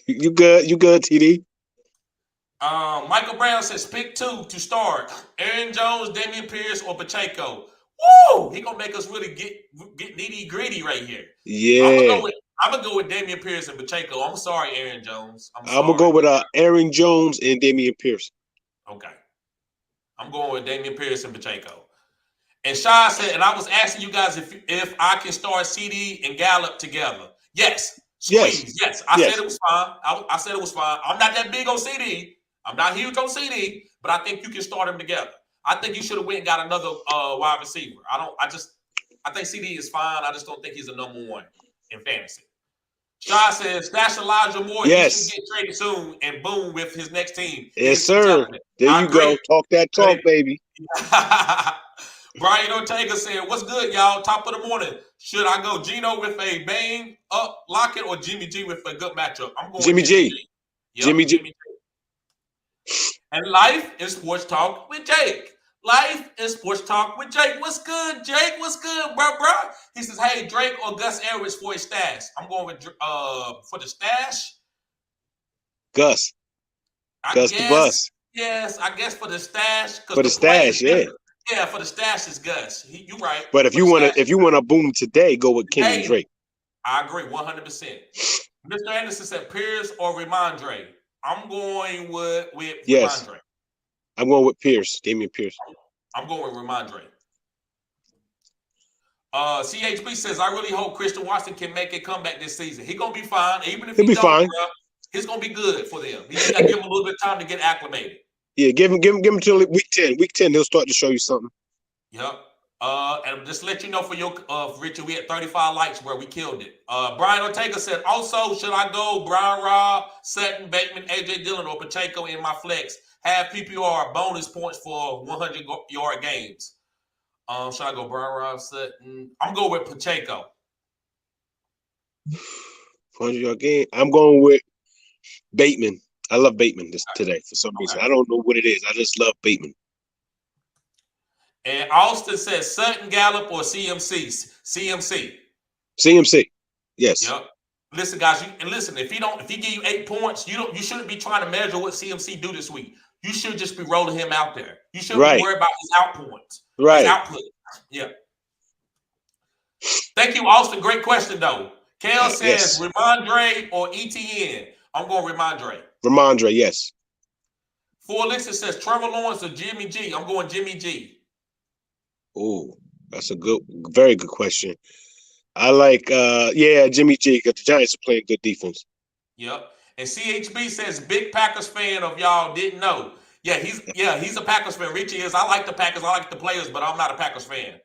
You good? You good, TD? Michael Brown says pick 2 to start: Aaron Jones, Damian Pierce, or Pacheco. Woo! He gonna make us really get nitty gritty right here. Yeah. I'm gonna go with Damian Pierce and Pacheco. I'm sorry, Aaron Jones. I'm gonna go with Aaron Jones and Damian Pierce. Okay. I'm going with Damian Pierce and Pacheco. And Sean said, and I was asking you guys if I can start CD and Gallup together. Yes. Squeeze. Yes. I said it was fine. I said it was fine. I'm not that big on CD. I'm not huge on CD, but I think you can start them together. I think you should have went and got another wide receiver. I think CD is fine. I just don't think he's a number 1 in fantasy. Sean says, stash Elijah Moore. Yes. He should get traded soon and boom with his next team. Yes, sir. There you go. Talk that talk, baby. Brian Ortega said, what's good, y'all? Top of the morning. Should I go Gino with a bang up Lockett or Jimmy G with a good matchup? I'm going Jimmy G. Yep, Jimmy G. And life is sports talk with Jake. Life is sports talk with Jake. What's good, Jake? What's good, bro? He says, hey, Drake or Gus Edwards for a stash. I'm going with for the stash. Gus. Gus the bus. Yes, I guess for the stash. For the stash, yeah. Yeah, for the stash is Gus. You're right. But if you want to boom today, go with Kenyon Drake. I agree 100%. Mr. Anderson said Pierce or Ramondre. I'm going with Ramondre. I'm going with Pierce, Damian Pierce. I'm going with Ramondre. CHB says, I really hope Christian Watson can make a comeback this season. He's going to be fine. Even if he'll be fine. He's going to be good for them. You just got to give him a little bit of time to get acclimated. Yeah, give him till week 10. Week 10, he'll start to show you something. Yep. And just let you know for your Richard, we had 35 likes where we killed it. Brian Ortega said, also, should I go Brian Robb, Sutton, Bateman, AJ Dillon, or Pacheco in my flex? Have PPR bonus points for 100-yard games. Should I go Brian Robb, Sutton? I'm going with Pacheco. 100-yard game. I'm going with Bateman. I love Bateman today for some reason. I don't know what it is. I just love Bateman. And Austin says Sutton, Gallup, or CMC. CMC. Yes. Yep. Listen, guys. If he give you 8 points, you shouldn't be trying to measure what CMC do this week. You should just be rolling him out there. You shouldn't be worried about his out points. Right. His output. Yeah. Thank you, Austin. Great question, though. Kel says Ramondre or ETN. I'm going Ramondre. Ramondre, yes. For Elixir says Trevor Lawrence or Jimmy G. I'm going Jimmy G. Oh, that's a very good question. I like, Jimmy G, because the Giants are playing good defense. Yep. And CHB says big Packers fan of y'all didn't know. Yeah, he's a Packers fan. Richie is. I like the Packers. I like the players, but I'm not a Packers fan.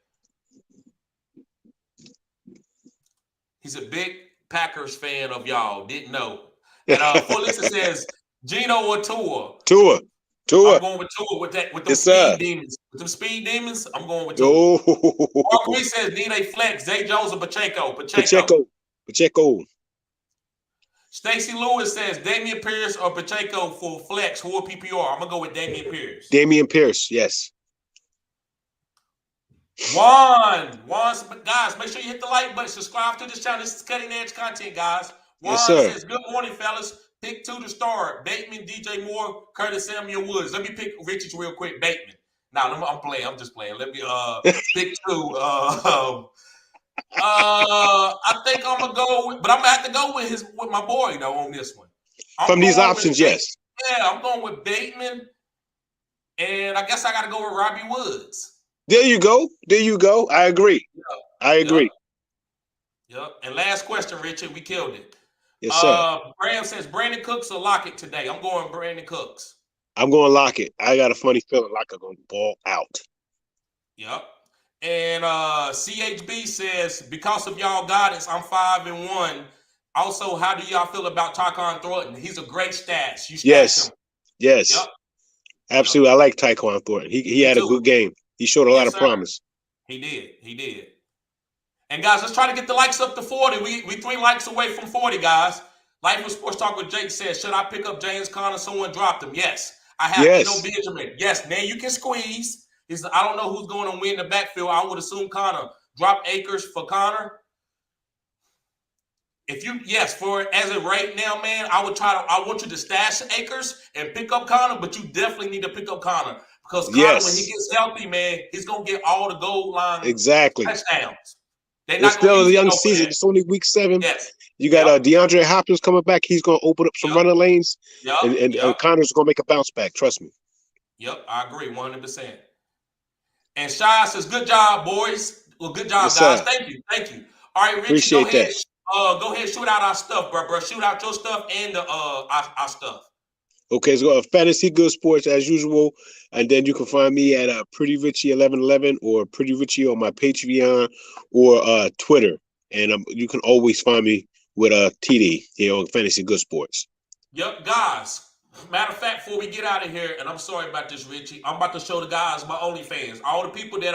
He's a big Packers fan of y'all didn't know. And Felix says Gino or Tua. Tua. I'm going with Tua with the speed demons. With them speed demons, I'm going with Tua. Mark Reed says need a flex. Zay Jones or Pacheco. Pacheco. Stacy Lewis says Damian Pierce or Pacheco for flex or PPR. I'm gonna go with Damian Pierce. Damian Pierce, yes. Juan, guys, make sure you hit the like button. Subscribe to this channel. This is cutting edge content, guys. Juan says, good morning, fellas. Pick 2 to start. Bateman, DJ Moore, Curtis Samuel Woods. Let me pick Richards real quick. Bateman. Now, I'm playing. I'm just playing. Let me pick 2. I think I'm gonna go with, but I'm gonna have to go with my boy though on this one. From these options, yes. Yeah, I'm going with Bateman, and I guess I got to go with Robbie Woods. There you go. I agree. Yep. And last question, Richard. We killed it. Yes, sir. Graham says Brandon Cooks or Lockett today. I'm going Brandon Cooks. I'm going Lockett. I got a funny feeling Lockett going to ball out. Yep. And CHB says, because of y'all guidance, I'm 5-1. Also, how do y'all feel about Tyquan Thornton? He's a great stash. You stash him. Yes. Yep. Absolutely. Yep. I like Tyquan Thornton. He had a good game. He showed a lot of promise. He did. And guys, let's try to get the likes up to 40. We 3 likes away from 40, guys. Life of Sports Talk with Jake says, should I pick up James Conner? Someone dropped him. Yes. I have no Benjamin. Yes, man, you can squeeze. I don't know who's going to win the backfield. I would assume Conner. drop Akers for Connor. If you as of right now, man, I want you to stash Akers and pick up Connor, but you definitely need to pick up Connor because Connor, when he gets healthy, man, he's gonna get all the goal line touchdowns. It's still a young season. It's only week 7. Yes. You got DeAndre Hopkins coming back. He's gonna open up some running lanes, and Connor's gonna make a bounce back. Trust me. Yep, I agree 100%. And Shy says, "Good job, boys. Well, good job, yes, guys. Sir. Thank you, thank you. All right, Richie, Appreciate go ahead. That. Go ahead, shoot out our stuff, bro. Shoot out your stuff and the our stuff. Okay, so Fantasy Good Sports as usual, and then you can find me at PrettyRichie 1111 or PrettyRichie on my Patreon or Twitter, and you can always find me with TD here on Fantasy Good Sports. Yep, guys. Matter of fact, before we get out of here, and I'm sorry about this, Richie, I'm about to show the guys my OnlyFans. All the people that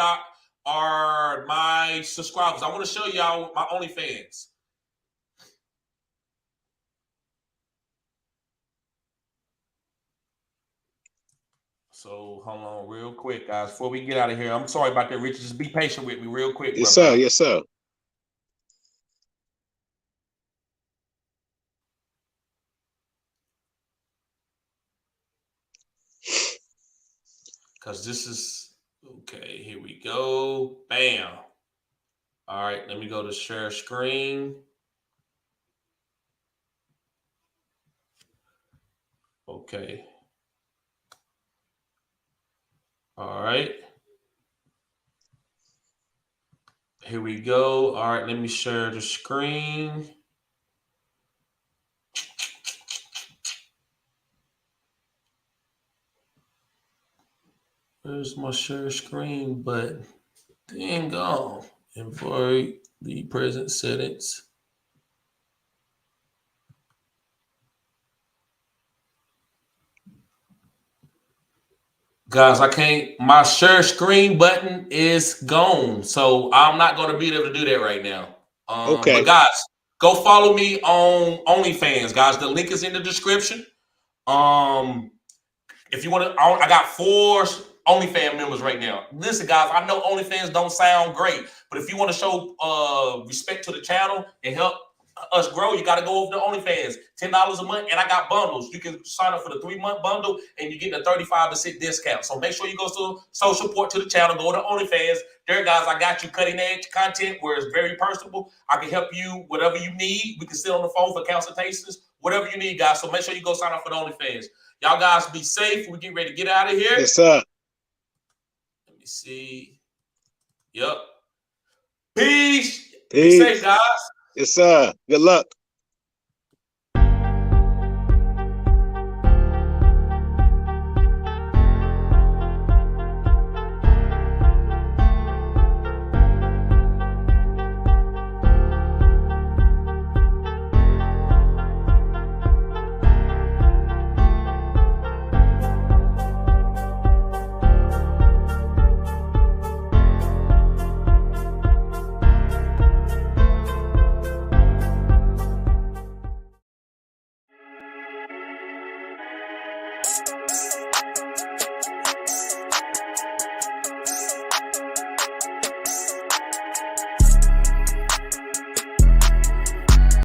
are my subscribers. I want to show y'all my OnlyFans. So hold on real quick, guys. Before we get out of here, I'm sorry about that, Richie. Just be patient with me real quick. Yes, sir. Yes, sir. Because this is okay. Here we go. Bam. All right. Let me go to share screen. Okay. All right. Here we go. All right. Let me share the screen. There's my share screen, but dang gone. Invite the present settings. Guys, I can't. My share screen button is gone, so I'm not going to be able to do that right now. Okay. But guys, go follow me on OnlyFans, guys. The link is in the description. If you want to, I got 4 OnlyFans members right now. Listen, guys, I know OnlyFans don't sound great, but if you want to show respect to the channel and help us grow, you got to go over to OnlyFans. $10 a month, and I got bundles. You can sign up for the 3-month bundle, and you get a 35% discount. So make sure you go to social support to the channel. Go to OnlyFans. There, guys, I got you cutting edge content where it's very personable. I can help you whatever you need. We can sit on the phone for consultations, whatever you need, guys. So make sure you go sign up for the OnlyFans. Y'all guys be safe. We get ready to get out of here. Yes, sir. Let me see. Yep. Peace. Peace. Be safe, guys. Yes, sir. Good luck.